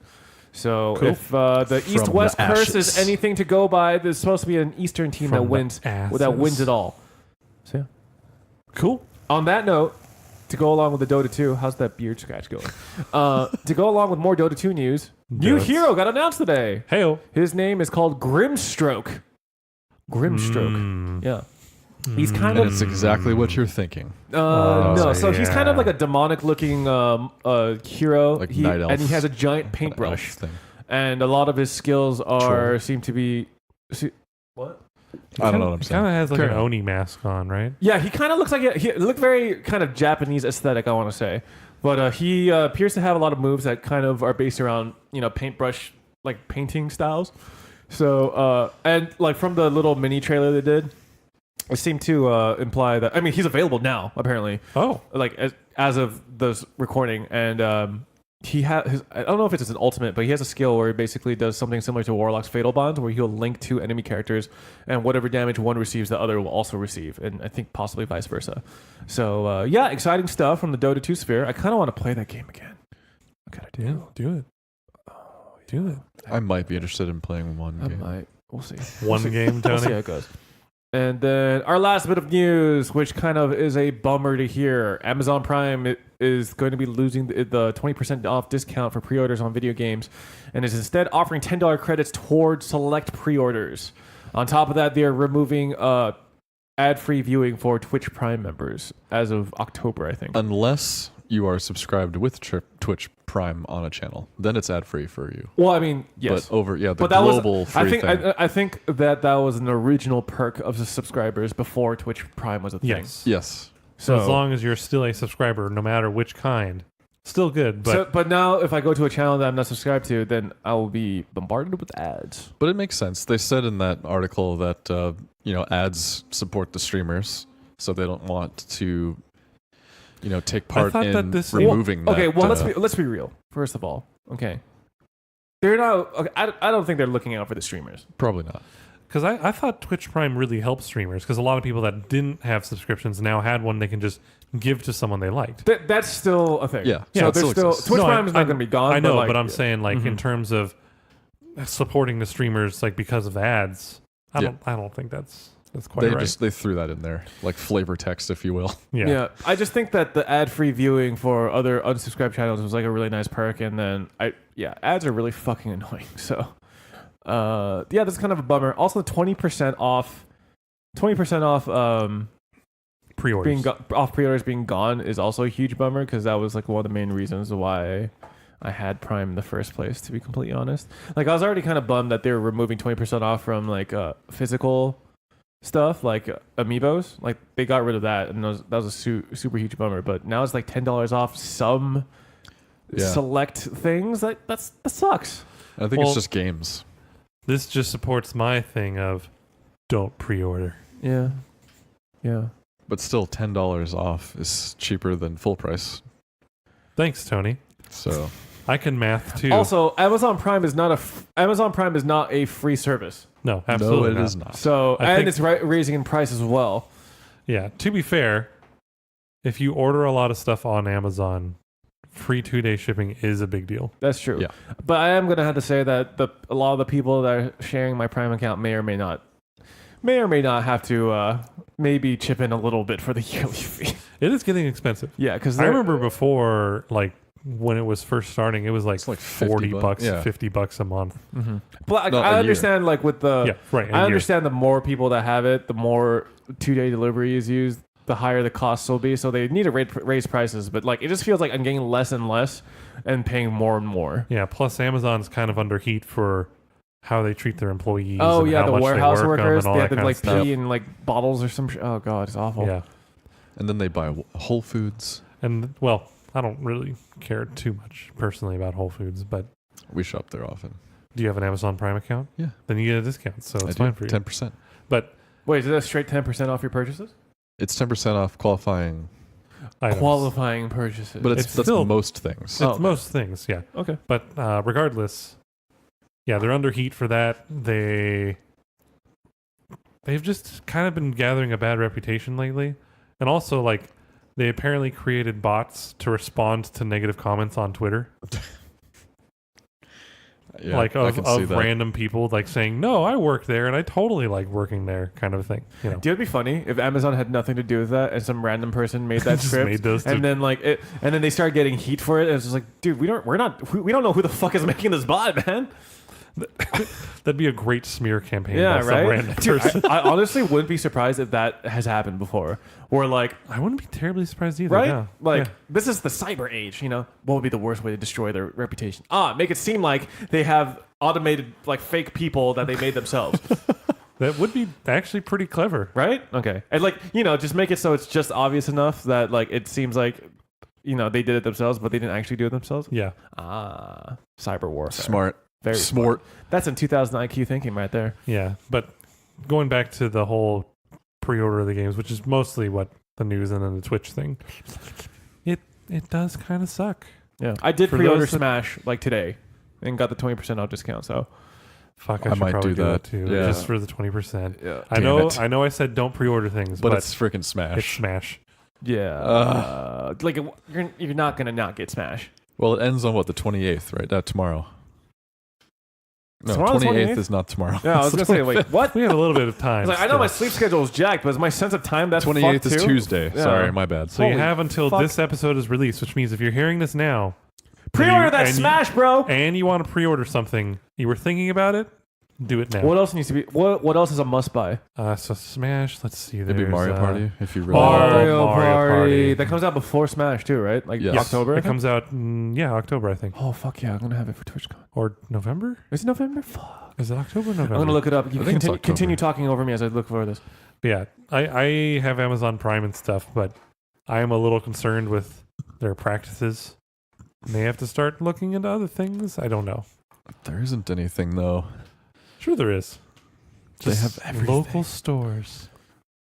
So cool. If the East-West curse is anything to go by, there's supposed to be an Eastern team that wins it all. So yeah. Cool. On that note, to go along with the Dota 2, how's that beard scratch going? To go along with more Dota 2 news, new hero got announced today. Heyo. His name is called Grimstroke. Yeah. He's kind And of it's exactly what you're thinking. no. So he's kind of yeah. like a demonic-looking hero, Like night elf. and he has a giant paintbrush. Elf thing. And a lot of his skills seem to be. What? I don't know what I'm He saying. kind of has like Correct. an Oni mask on, right? Yeah, he kind of looks like he looked very kind of Japanese aesthetic, I want to say, but he appears to have a lot of moves that kind of are based around paintbrush like painting styles. So and like from the little mini trailer they did, it seemed to imply that he's available now apparently. Oh. Like as of this recording, and he has I don't know if it's an ultimate, but he has a skill where he basically does something similar to Warlock's Fatal Bonds, where he'll link two enemy characters, and whatever damage one receives, the other will also receive, and I think possibly vice versa. So yeah, exciting stuff from the Dota 2 sphere. I kind of want to play that game again. What can I do? Yeah, do it. Do it. I might be interested in playing one I game. might. We'll see. One game, We'll see Tony. how it goes. And then our last bit of news, which kind of is a bummer to hear. Amazon Prime is going to be losing the 20% off discount for pre-orders on video games and is instead offering $10 credits towards select pre-orders. On top of that, they are removing ad-free viewing for Twitch Prime members as of October, I think. Unless you are subscribed with Twitch Prime on a channel, then it's ad-free for you. Well, I mean, yes. But the But global free thing. I think that was an original perk of the subscribers before Twitch Prime was a thing. Yes. So as long as you're still a subscriber, no matter which kind, still good. But now if I go to a channel that I'm not subscribed to, then I will be bombarded with ads. But it makes sense. They said in that article that ads support the streamers, so they don't want to take part in removing that. Okay, well let's be real. First of all, okay, they're not. Okay, I don't think they're looking out for the streamers. Probably not. Because I thought Twitch Prime really helped streamers, because a lot of people that didn't have subscriptions now had one they can just give to someone they liked. That's still a thing. Yeah. So it there's still Twitch Prime is not going to be gone. I know, but, but I'm saying in terms of supporting the streamers, because of ads, I don't think that's quite right. They threw that in there, like flavor text, if you will. Yeah. I just think that the ad-free viewing for other unsubscribed channels was like a really nice perk, and then ads are really fucking annoying. So, that's kind of a bummer. Also, 20% off pre-orders. Pre-orders being gone is also a huge bummer, because that was like one of the main reasons why I had Prime in the first place, to be completely honest. Like, I was already kind of bummed that they were removing 20% off from physical stuff like amiibos. Like, they got rid of that, and that was a super huge bummer. But now it's like $10 off some select things. That sucks. I think it's just games. This just supports my thing of don't pre-order. Yeah. But still, $10 off is cheaper than full price. Thanks, Tony. So I can math too. Also, Amazon Prime is not a free service. No, absolutely no, it is not. So it's raising in price as well. Yeah. To be fair, if you order a lot of stuff on Amazon, free 2-day shipping is a big deal. That's true. Yeah. But I am gonna have to say that a lot of the people that are sharing my Prime account may or may not have to maybe chip in a little bit for the yearly fee. It is getting expensive. Yeah, because I remember before, when it was first starting, it was like $40, $50 a month. Mm-hmm. But I understand, with the I understand the more people that have it, the more 2-day delivery is used, the higher the costs will be. So they need to raise prices, but it just feels like I'm getting less and less and paying more and more. Yeah. Plus, Amazon's kind of under heat for how they treat their employees. Oh and yeah, how the much warehouse they work workers. them They and have all to that kind of pee in bottles or some. Oh god, it's awful. Yeah. And then they buy Whole Foods. And I don't really care too much personally about Whole Foods, but we shop there often. Do you have an Amazon Prime account? Yeah. Then you get a discount, so it's fine for you. 10%. But wait, is that straight 10% off your purchases? It's 10% off qualifying items. Qualifying purchases. But that's still most things. It's most things, yeah. Okay. But regardless, they're under heat for that. They've just kind of been gathering a bad reputation lately. And also, they apparently created bots to respond to negative comments on Twitter. Yeah, of random people saying, no, I work there and I totally like working there, kind of a thing. Do you know what'd be funny if Amazon had nothing to do with that and some random person made that script made those and then and then they started getting heat for it, and it's just dude, we don't know who the fuck is making this bot, man. That'd be a great smear campaign. Yeah, by right. Some random person. I honestly wouldn't be surprised if that has happened before. Where I wouldn't be terribly surprised either. Right? Yeah. This is the cyber age. What would be the worst way to destroy their reputation? Make it seem like they have automated fake people that they made themselves. That would be actually pretty clever, right? Okay, and just make it so it's just obvious enough that it seems like they did it themselves, but they didn't actually do it themselves. Yeah. Cyber warfare. Smart. Very smart. That's in 2000 IQ thinking right there. Yeah, but going back to the whole pre-order of the games, which is mostly what the news and then the Twitch thing, it does kind of suck. Yeah, I did pre-order Smash today and got the 20% off discount. So, fuck, I might do that too, just for the 20%. Yeah, I know. I said don't pre-order things, but it's freaking Smash. It's Smash. Yeah, you're not gonna not get Smash. Well, it ends on the 28th, right? Tomorrow. No, Tomorrow's 28th is not tomorrow. Yeah, I was gonna say, wait, what? We have a little bit of I time. was like, I know my sleep schedule is jacked, but is my sense of time that's 28th fucked is too? Tuesday. Yeah. Sorry, my bad. So you Holy have until fuck. this episode is released, which means if you're hearing this now, Pre-order that and you- Smash, bro. and you want to pre-order something, you were thinking about it, do it now. What else needs to be? What else is a must buy? So Smash, let's see. It'd be there's, Mario Party if you really Mario Party. That comes out before Smash too, right? Like Yes. October. I It think? comes out, October, I think. Oh fuck yeah! I'm gonna have it for TwitchCon. Or November? Is it November? Fuck. Is it October or November? I'm gonna look it up. You I think it's continue October. talking over me as I look for this. But yeah, I have Amazon Prime and stuff, but I am a little concerned with their practices. They have to start looking into other things. I don't know. There isn't anything though. Sure, there is. They Just have everything. local stores.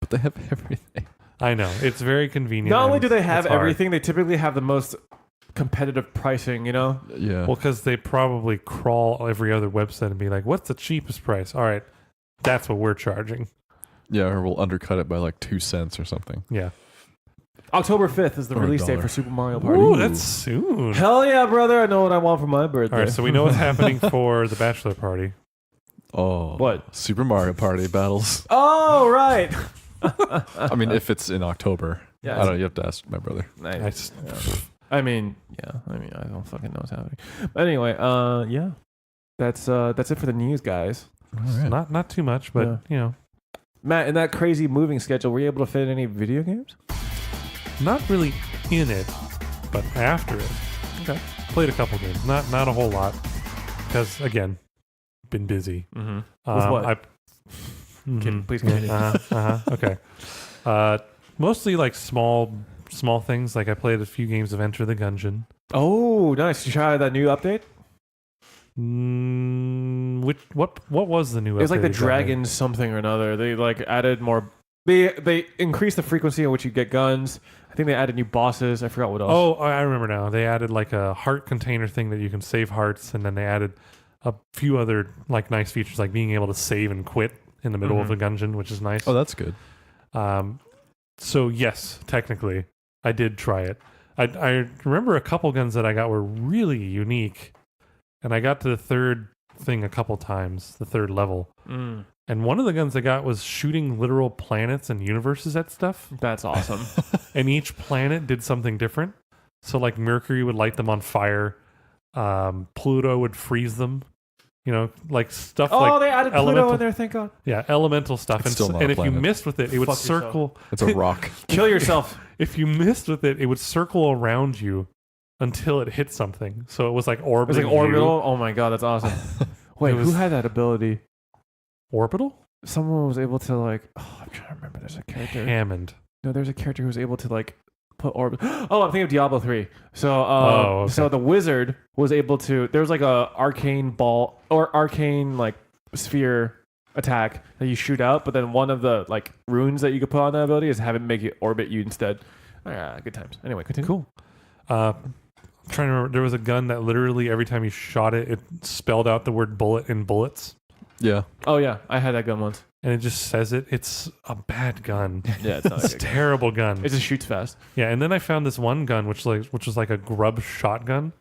But they have everything. I know it's very convenient. Not only and do they have it's hard. everything, they typically have the most competitive pricing. You know. Yeah. Well, because they probably crawl every other website and be like, "What's the cheapest price?" All right, that's what we're charging. Yeah, or we'll undercut it by like 2 cents or something. Yeah. October 5th is the Or release date $1. for Super Mario Party. Ooh, that's soon. Hell yeah, brother! I know what I want for my birthday. All right, so we know what's happening for the bachelor party. Oh. What? Super Mario Party battles. Oh right. I mean, if it's in October. Yeah. I don't know. You have to ask my brother. I Nice. just, I mean, I don't fucking know what's happening. But anyway, yeah. That's it for the news, guys. All right. not too much, but Yeah. you know, Matt, in that crazy moving schedule, were you able to fit any video games? not really in it, but after it. Okay. Played a couple games, not a whole lot, because again, been busy. Mm-hmm. With what? Please continue. Okay. Mostly like small things. Like I played a few games of Enter the Gungeon. Oh, nice. Did you try that new update? What was the new? It was like update the exactly? dragon something or another. They like added more. They increased the frequency in which you get guns. I think they added new bosses. I forgot what else. Oh, I remember now. They added like a heart container thing that you can save hearts, and then they added a few other like nice features, like being able to save and quit in the middle of a gungeon, which is nice. Oh, that's good. So yes, technically, I did try it. I remember a couple guns that I got were really unique, and I got to the third thing a couple times, the third level. Mm, And one of the guns I got was shooting literal planets and universes at stuff, that's awesome. and each planet did something different. So like Mercury would light them on fire, Pluto would freeze them. You know, like stuff Oh, like they added Pluto elemental- in there. Thank God. yeah, elemental stuff. It's And, still not and a if you planet. missed with it, it would Fuck yourself. circle. It's a rock. Kill yourself. If you missed with it, it would circle around you until it hit something. So it was like It was orbiting. like orbital. Oh my God, that's awesome. Wait, It was- who had that ability? Orbital? Someone was able to like. Oh, I'm trying to remember. There's a character. Hammond. No, there's a character who was able to like put orbit. Oh, I'm thinking of Diablo 3. So, okay. so the wizard was able to. There was like a arcane ball or arcane like sphere attack that you shoot out, but then one of the like runes that you could put on that ability is have it make it orbit you instead. Oh, yeah, good times. Anyway, continue. Cool. I'm trying to remember. There was a gun that literally every time you shot it, it spelled out the word bullet in bullets. Yeah. Oh yeah, I had that gun once. And it just says it. It's a bad gun. Yeah, it's not It's a a good gun. terrible gun. It just shoots fast. Yeah, and then I found this one gun which was like a grub shotgun.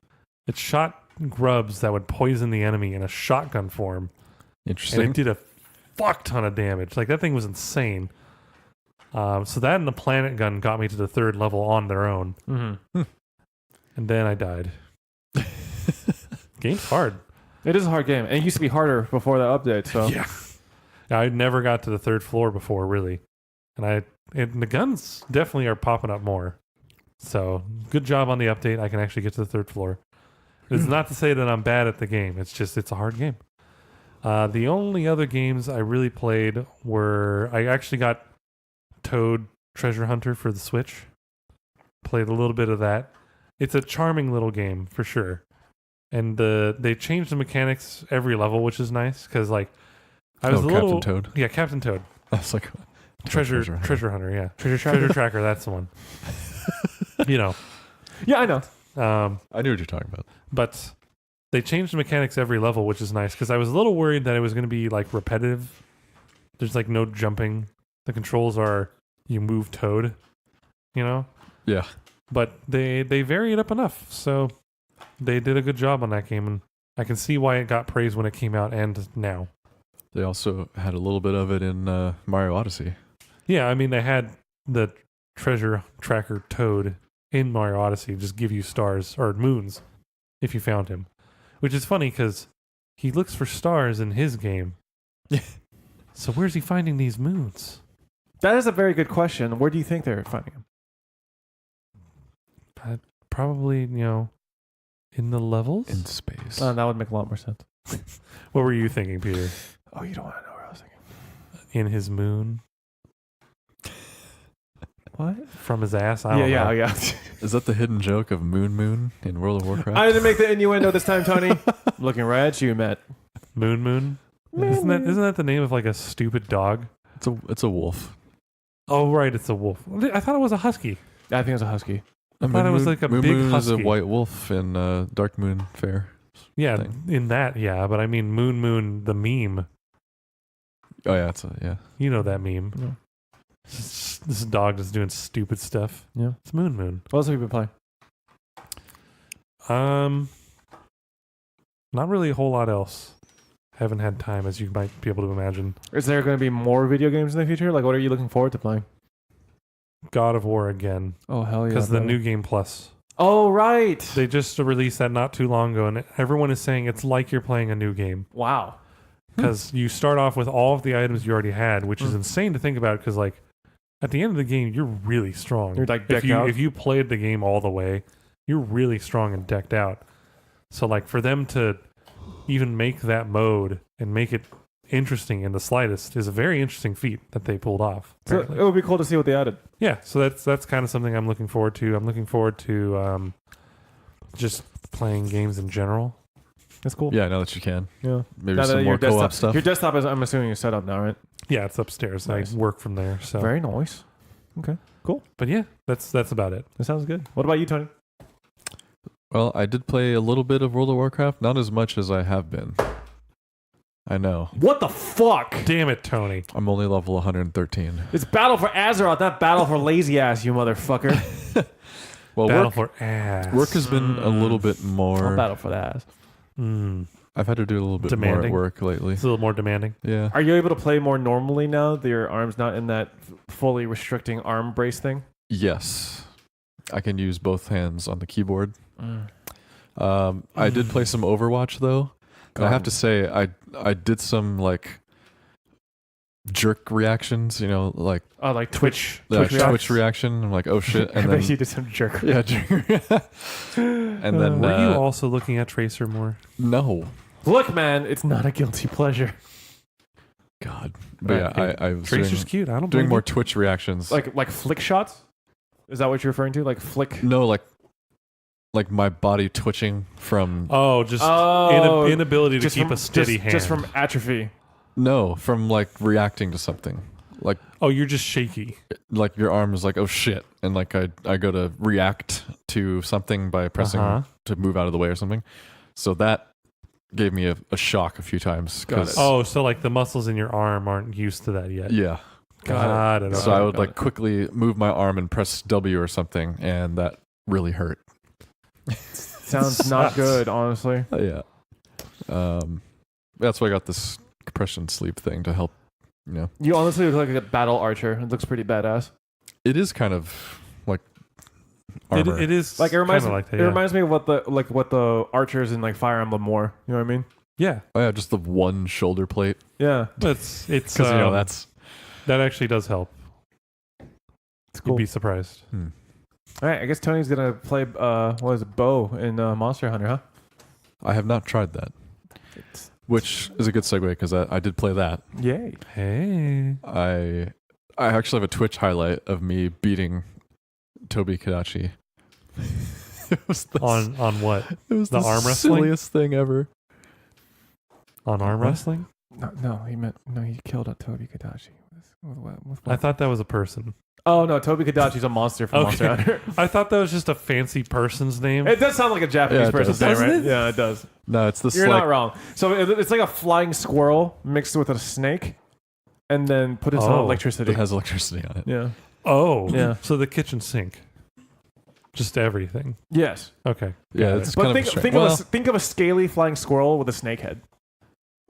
It shot grubs that would poison the enemy in a shotgun form. And Interesting. it did a fuck ton of damage. Like that thing was insane. So that and the planet gun got me to the third level on their own. Mm-hmm. And then I died. Game's hard. It is a hard game, and it used to be harder before that update. So Yeah. I never got to the third floor before, really. And the guns definitely are popping up more. So good job on the update. I can actually get to the third floor. It's not to say that I'm bad at the game. It's just, it's a hard game. The only other games I really played were, I actually got Toad Treasure Hunter for the Switch. Played a little bit of that. It's a charming little game for sure. And they changed the mechanics every level, which is nice because like I was a Captain little Toad. yeah, Captain Toad, I was like, Treasure Hunter, yeah, Treasure Tracker. That's the one. You know, yeah, I know. I knew what you're talking about. but they changed the mechanics every level, which is nice because I was a little worried that it was going to be like repetitive. There's like no jumping. The controls are you move Toad, you know. Yeah. But they vary it up enough, so they did a good job on that game, and I can see why it got praised when it came out and now. They also had a little bit of it in Mario Odyssey. Yeah, I mean, they had the treasure tracker Toad in Mario Odyssey just give you stars or moons if you found him. Which is funny because he looks for stars in his game. So where's he finding these moons? That is a very good question. Where do you think they're finding them? Probably, in the levels? In space. That would make a lot more sense. What were you thinking, Peter? Oh, you don't want to know where I was thinking. In his moon? What? From his ass? I don't know. Yeah. Is that the hidden joke of Moon in World of Warcraft? I didn't make the innuendo this time, Tony. I'm looking right at you, Matt. Moon? Isn't that the name of like a stupid dog? It's a wolf. Oh, right, it's a wolf. I thought it was a husky. I think it's a husky. I thought it was like a Moon big Moon husky. is a white wolf in Dark Moon Fair. Yeah, thing. in that, yeah. But I mean, Moon, the meme. Oh yeah, yeah. You know that meme. Yeah. This dog just doing stupid stuff. Yeah. It's Moon. What else have you been playing? Not really a whole lot else. Haven't had time, as you might be able to imagine. Is there going to be more video games in the future? Like, what are you looking forward to playing? God of War again. Oh, hell yeah. Because the brother. New Game Plus. Oh, right. They just released that not too long ago, and everyone is saying it's like you're playing a new game. Wow. Because you start off with all of the items you already had, which is insane to think about, because, like, at the end of the game, you're really strong. You're, like, if decked you out? If you played the game all the way, you're really strong and decked out. So, like, for them to even make that mode and make it interesting in the slightest is a very interesting feat that they pulled off. So apparently. it would be cool to see what they added. Yeah, so that's kind of something I'm looking forward to. I'm looking forward to just playing games in general. That's cool. Yeah, now that you can. Yeah. Maybe Now that some more your co-op desktop, stuff. Your desktop is, I'm assuming, is set up now, right? Yeah, it's upstairs. Nice. I work from there. So, Very nice. Okay. Cool. but yeah, that's about it. That sounds good. What about you, Tony? Well, I did play a little bit of World of Warcraft, not as much as I have been. I know. What the fuck? Damn it, Tony. I'm only level 113. It's Battle for Azeroth, not Battle for Lazy Ass, you motherfucker. Well, Battle work, for ass. work has been a little bit I'll more. battle for that ass. I've had to do a little bit more Demanding. at work lately. It's a little more demanding. Yeah. Are you able to play more normally now that your arm's not in that fully restricting arm brace thing? Yes. I can use both hands on the keyboard. I did play some Overwatch though. And I have to say, I did some like jerk reactions, like Oh, like Twitch. Twitch reaction. I'm like, oh shit, I and bet then you did some jerk. yeah, jerk. And then Were you also looking at Tracer more? no, Look, man, it's not a guilty pleasure. God, but yeah, I was Tracer's cute. I don't doing blame more you. Twitch reactions. Like flick shots? Is that what you're referring to? Like flick? no, like my body twitching from Oh, just inability to keep a steady hand. Just from atrophy. no, from like reacting to something. Like Oh, you're just shaky. like your arm is like, oh shit, and like I go to react to something by pressing to move out of the way or something. So that gave me a shock a few times. Got it. Oh, so like the muscles in your arm aren't used to that yet. Yeah. Got it. So I would got like it. quickly move my arm and press W or something, and that really hurt. Sounds not good, honestly. Yeah. That's why I got this compression sleep thing to help. You honestly look like a battle archer. It looks pretty badass. It is kind of like armor. It is Like it reminds me. like that, It reminds me of what the archers in like Fire Emblem more. You know what I mean? yeah. Oh yeah, just the one shoulder plate. Yeah, It's Because that's that actually does help. it's cool. You'd be surprised. All right, I guess Tony's gonna play. What is it, Bo in Monster Hunter? Huh? I have not tried that, which is a good segue because I did play that. Yay! Hey. I actually have a Twitch highlight of me beating Toby Kadachi. It was On what? it was the the arm wrestling? silliest thing ever. On arm What? wrestling? He killed a Toby Kadachi. With what? I thought that was a person. Oh no, Toby Kadachi's a monster from Monster Okay. Hunter. I thought that was just a fancy person's name. It does sound like a Japanese Yeah, it person's does. name, right? Doesn't it? Yeah, it does. No, it's this You're like not wrong. So it's like a flying squirrel mixed with a snake, and then put its Oh. on electricity. that has electricity on it. Yeah. Oh. Yeah. So the kitchen sink. Just everything. Yes. Okay. Yeah, Got it's it. But kind think, of think, of a, think of a scaly flying squirrel with a snake head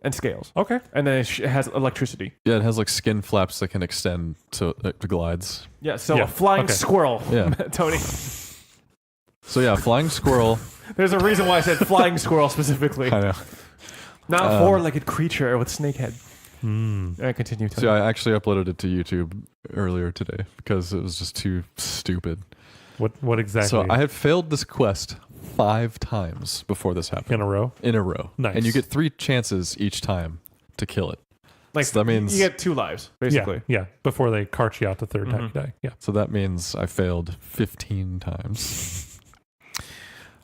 and scales. Okay. And then it has electricity. Yeah, it has like skin flaps that can extend to glides. Yeah, so Yeah, a flying okay. squirrel. Yeah. Tony. So yeah, flying squirrel. There's a reason why I said flying squirrel specifically. I know. Not four-legged creature with snake head. Hmm. I continue. So I actually uploaded it to YouTube earlier today because it was just too stupid. What exactly? So I had failed this quest 5 times before this happened. in a row. In a row. Nice. And you get 3 chances each time to kill it. Like So that means- you get 2 lives, basically. Yeah. Before they cart you out the third time you die. Yeah. So that means I failed 15 times.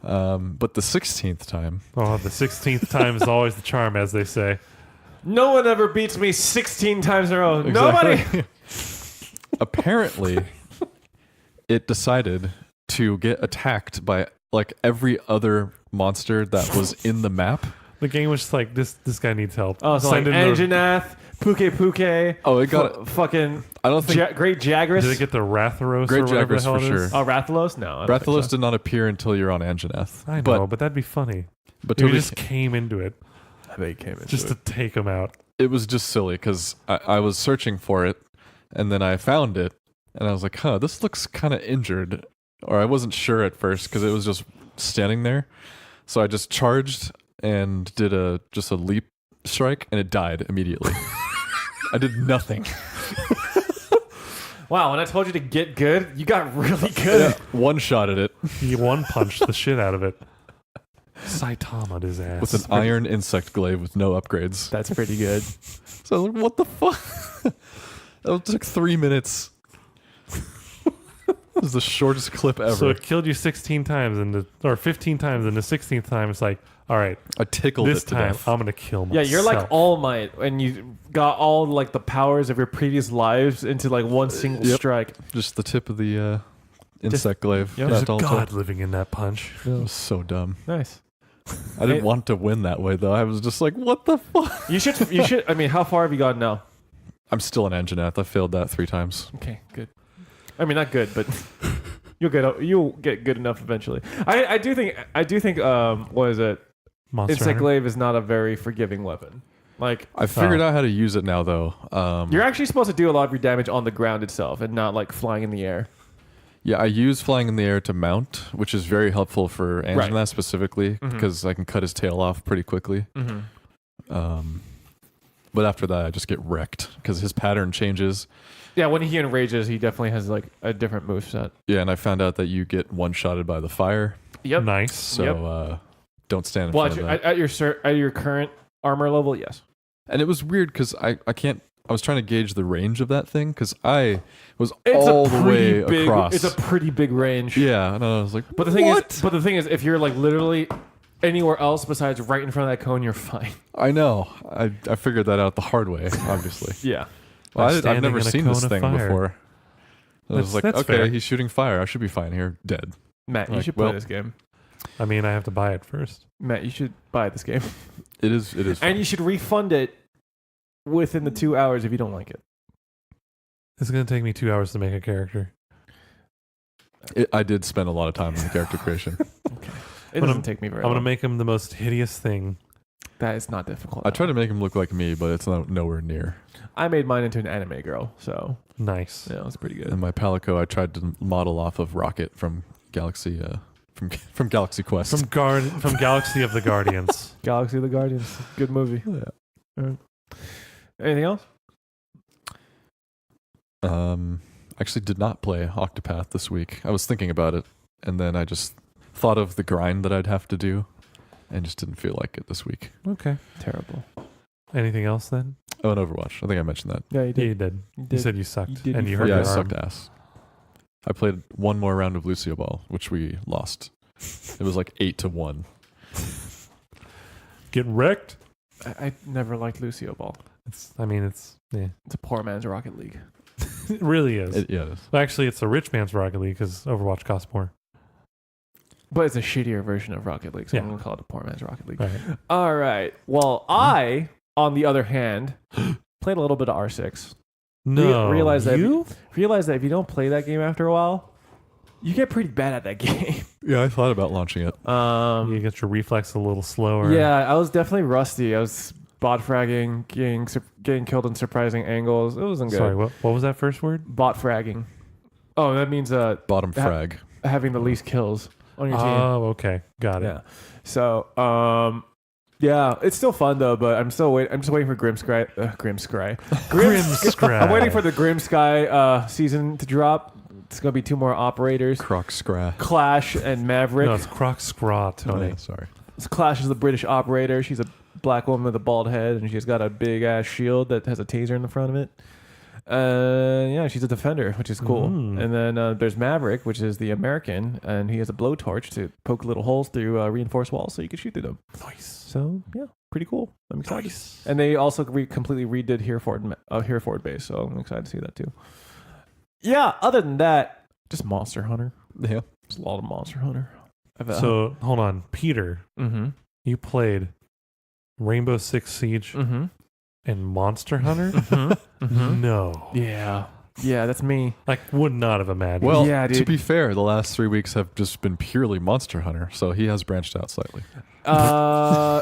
But the 16th time, Oh, the 16th time is always the charm, as they say. No one ever beats me 16 times in a row. Nobody. Exactly. Apparently, it decided to get attacked by like every other monster that was in the map. The game was just like, this guy needs help. Oh, so like Send in the- Anjanath, Puke. Oh, it got fucking I don't think Great Jagras. Did it get the Ratharos Great or whatever Jagras the hell for it is? sure. Oh, Rathalos? No. I don't think Brattoli so. did not appear until you're on Anjanath. I know, but that'd be funny. But If you Toby, just came into it They came into just to take him out. it was just silly because I was searching for it, and then I found it, and I was like, "Huh, this looks kind of injured," or I wasn't sure at first because it was just standing there. So I just charged and did a leap strike, and it died immediately. I did nothing. Wow, when I told you to get good, you got really good. One shot at it He one punched the shit out of it. Saitama his ass. with an iron insect glaive with no upgrades. That's pretty good. So I was like, what the fuck? That took 3 minutes. This is the shortest clip ever. So it killed you 16 times, or 15 times, and the 16th time it's like, all right, I tickled this it to time death. I'm gonna kill Yeah, myself. you're like All Might, and you got all like the powers of your previous lives into like one single Yep. strike. Just the tip of the insect glaive. Yep. There's That's a all. god living in that punch. It was so dumb. Nice. I didn't Hey- want to win that way though. I was just like, what the fuck? You should. I mean, how far have you gotten now? I'm still an Anjanath. I failed that 3 times. Okay, good. I mean, not good, but you'll get good enough eventually. I do think. What is it? Monster Insect Hunter. glaive is not a very forgiving weapon. Like I figured out how to use it now though. you're actually supposed to do a lot of your damage on the ground itself, and not like flying in the air. Yeah, I use flying in the air to mount, which is very helpful for Anjanath Right. specifically Mhm. because I can cut his tail off pretty quickly. Mm-hmm. But after that, I just get wrecked because his pattern changes. Yeah, when he enrages, he definitely has like a different moveset. Yeah, and I found out that you get one-shotted by the fire, Yep. Nice. so don't stand in Well, front of that. at your current armor level, yes. And it was weird because I was trying to gauge the range of that thing because I was It's all a the pretty way big. across. It's a pretty big range. Yeah, and I was like, But the thing what? is, if you're like literally anywhere else besides right in front of that cone, you're fine. I know. I figured that out the hard way, obviously. Yeah. Well, Like I've standing never in a seen cone this of thing fire. before. I was like, That's okay, fair. he's shooting fire. I should be fine here, dead. Matt, you Like, should play well- this game. I mean, I have to buy it first. Matt, you should buy this game, It is. Fun. and you should refund it within the 2 hours if you don't like it. It's gonna take me 2 hours to make a character. I did spend a lot of time on the character creation. It doesn't take me very I'm long. gonna make him the most hideous thing. That is not difficult. I tried to make him look like me, but it's nowhere near. I made mine into an anime girl, so Nice. yeah, it's pretty good. And my Palico, I tried to model off of Rocket from Galaxy, from Galaxy Quest. From Galaxy of the Guardians. Galaxy of the Guardians, good movie. Yeah. Anything else? Actually did not play Octopath this week. I was thinking about it, and then I just thought of the grind that I'd have to do, and just didn't feel like it this week. Okay. Terrible. Anything else then? Oh, and Overwatch. I think I mentioned that. Yeah, you Yeah, did. you did. You You did. said you sucked, You did, and you you hurt Yeah, I your arm. sucked ass. I played one more round of Lucio Ball, which we lost. It was like 8-1. Get wrecked. I never liked Lucio Ball. It's It's a poor man's Rocket League. it really is. Yeah, it is. Well, actually, it's a rich man's Rocket League because Overwatch costs more. But it's a shittier version of Rocket League, so Yeah. I'm going to call it a poor man's Rocket League. Right. All right. Well, I, on the other hand, played a little bit of R6. No. realize that you? Realize that if you don't play that game after a while, you get pretty bad at that game. Yeah, I thought about launching it. You get your reflex a little slower. Yeah, I was definitely rusty. I was bot fragging, getting killed in surprising angles. It wasn't good. Sorry, what was that first word? Bot fragging. Oh, that means Bottom frag. having the least kills on your team. Oh, okay. Got it. Yeah. So, yeah, it's still fun though, but I'm just waiting for Grimscry. Grimscry. I'm waiting for the Grimsky season to drop. It's gonna be 2 more operators. Croc scra. Clash and Maverick. No, it's Croc Scraw, Tony. Oh, yeah, sorry. Clash is the British operator. She's a black woman with a bald head, and she's got a big ass shield that has a taser in the front of it. Yeah, she's a defender, which is cool. And then there's Maverick, which is the American, and he has a blowtorch to poke little holes through reinforced walls so you can shoot through them. Nice. So yeah, pretty cool. I'm excited. Nice. And they also completely redid Hereford base, so I'm excited to see that too. Yeah. Other than that, just Monster Hunter. Yeah. There's a lot of Monster Hunter. So hold on, Peter. Mm-hmm. You played Rainbow Six Siege Mm-hmm. and Monster Hunter? Mm-hmm. No. Yeah. Yeah, that's me. Like, would not have imagined. Well, Yeah, to dude. be fair, the last 3 weeks have just been purely Monster Hunter, so he has branched out slightly. A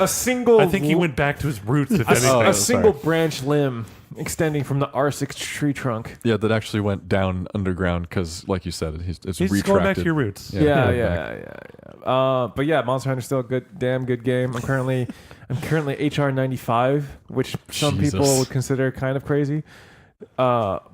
single. I think he went back to his roots, if a anything. single branch limb extending from the R6 tree trunk. Yeah, that actually went down underground because, like you said, it's He's retracted. going back to your roots. Yeah. But yeah, Monster Hunter's still a damn good game. I'm currently HR 95, which some Jesus. people would consider kind of crazy. But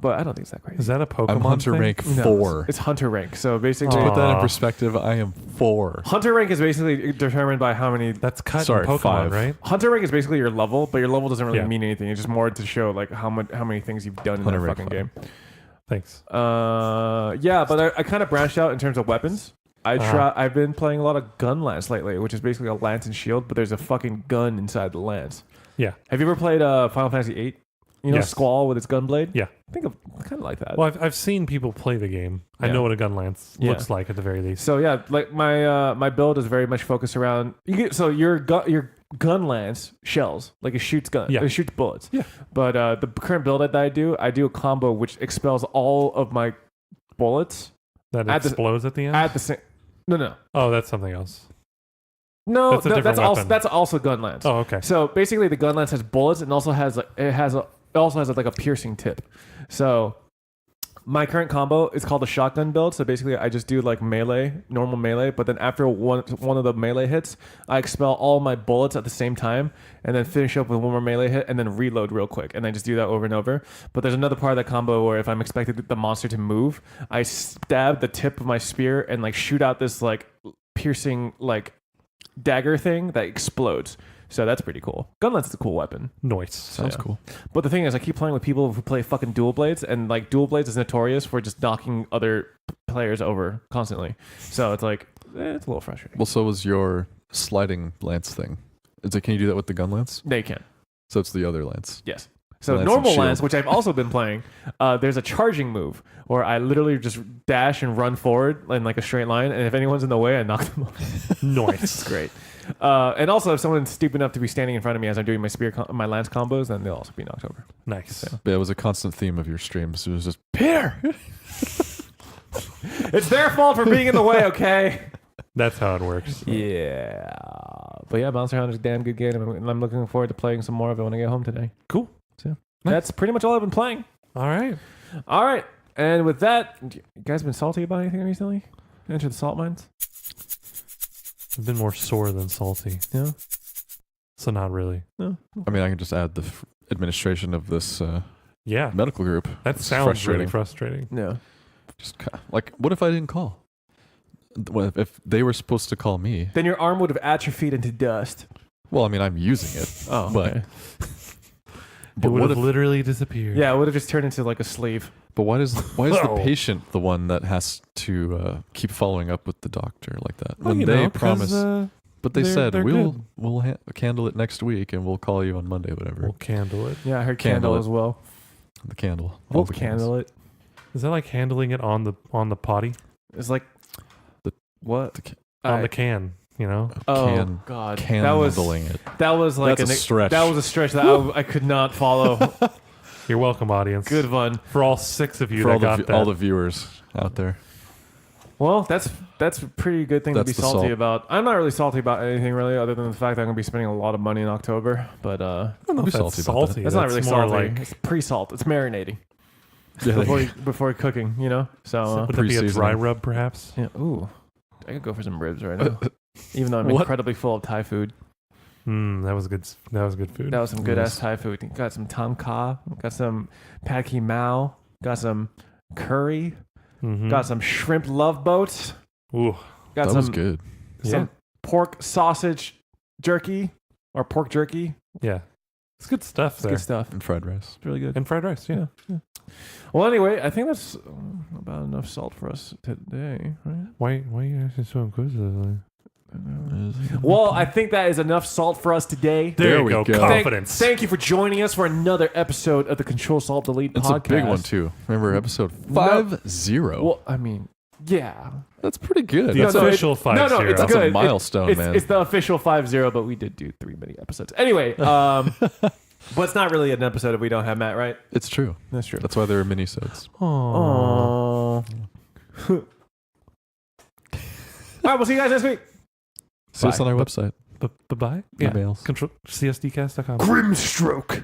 I don't think it's that crazy. Is that a Pokemon I'm Hunter thing? rank No, 4. It's Hunter rank. So basically, To put that in Aw. perspective, I am 4. Hunter rank is basically determined by how many. That's cut Sorry, in Pokemon, 5. right? Hunter rank is basically your level, but your level doesn't really Yeah. mean anything. It's just more to show like how many things you've done in Hunter that rank fucking 5. game. Thanks. Yeah, but I kind of branched out in terms of weapons. Uh-huh. I've been playing a lot of gun lance lately, which is basically a lance and shield, but there's a fucking gun inside the lance. Yeah. Have you ever played Final Fantasy VIII? You know, Yes. Squall with its gun blade? Yeah. I think I kind of like that. Well, I've seen people play the game. I Yeah. know what a gun lance Yeah. looks like at the very least. So yeah, like my build is very much focused around your gun lance shells, like it shoots guns, Yeah. it shoots bullets. Yeah. But the current build that I do a combo which expels all of my bullets That at the- explodes at the end? at the same. No. Oh, that's something else. No, That's a different weapon. that's also gun lance. Oh, okay. So basically, the gun lance has bullets and also has like a piercing tip. So my current combo is called a shotgun build. So basically, I just do like normal melee, but then after one of the melee hits, I expel all my bullets at the same time, and then finish up with one more melee hit, and then reload real quick, and then just do that over and over. But there's another part of that combo where if I'm expecting the monster to move, I stab the tip of my spear and like shoot out this like piercing like dagger thing that explodes. So that's pretty cool. Gun lance is a cool weapon. Nice. Sounds yeah. cool. But the thing is, I keep playing with people who play fucking dual blades, and like dual blades is notorious for just knocking other players over constantly. So it's like, it's a little frustrating. Well, so was your sliding lance thing. Can you do that with the gun lance? They can. So it's the other lance. Yes. So Lance and normal shield. lance, which I've also been playing, there's a charging move where I literally just dash and run forward in like a straight line, and if anyone's in the way, I knock them off. Nice. It's great. And also, if someone's stupid enough to be standing in front of me as I'm doing my lance combos, then they'll also be knocked over. Nice. Yeah, it was a constant theme of your streams. It was just, Peter! It's their fault for being in the way, okay? That's how it works. Yeah. But yeah, Monster Hunter is a damn good game, and I'm looking forward to playing some more of it when I get home today. Cool. So Nice. that's pretty much all I've been playing. All right. All right. And with that, you guys been salty about anything recently? Enter the salt mines? I've been more sore than salty. Yeah. So not really. No. I mean, I can just add the administration of this Yeah. medical group. That It's sounds really frustrating. No. Just like, what if I didn't call? What if they were supposed to call me? Then your arm would have atrophied into dust. Well, I mean, I'm using it. Oh, But- okay. It But would what have if? literally disappeared. Yeah, it would have just turned into like a sleeve. But why is the Oh. patient the one that has to keep following up with the doctor like that? Well, When you they know, 'cause, promise, but they said they're we'll good. candle it next week and we'll call you on Monday, whatever. We'll candle it. Yeah, I heard Candle candle it. as well. The candle. We'll all the candle it. Is that like handling it on the potty? It's like The- what? the ca- On the can, you know? Oh Can- God, Candling it. that was like That's a stretch. That was a stretch that I could not follow. You're welcome, audience. Good one. For all 6 of you For that all got that. all the viewers out there. Well, that's a pretty good thing to That's be the salty salt. about. I'm not really salty about anything really, other than the fact that I'm gonna be spending a lot of money in October. But I don't know Be if that's salty about that. salty. it's not really more salty. like It's pre-salt. It's marinating Yeah, before cooking. You know. So would that be a dry pre-seasoning. rub, perhaps? yeah. Ooh, I could go for some ribs right now. Even though I'm What? incredibly full of Thai food. That was good. That was good food. That was some good ass Yes. Thai food. Got some tom kha. Got some pad ki mao. Got some curry. Mhm. Got some shrimp love boats. Ooh, Got that some was good. some pork sausage jerky or pork jerky. yeah, it's good stuff It's there. good stuff. And fried rice. It's really good. And fried rice. Yeah. Well, anyway, I think that's about enough salt for us today, right? Why are you asking so inquisitively? Well, I think that is enough salt for us today. There we we go. go. Confidence. Thank you for joining us for another episode of the Control Salt Delete It's podcast. a big one too. Remember episode 50? Well, I mean, yeah. That's pretty good. The That's, no, official 5-0. it's that's good. a milestone, man. It's the official 5-0, but we did do 3 mini episodes. Anyway, but it's not really an episode if we don't have Matt, right? It's true. That's true. That's why there are mini-sodes. Aw. All right, we'll see you guys next week. See us Bye. on our website. Bye-bye. Yeah. Emails. Control CSDcast.com. Grimstroke.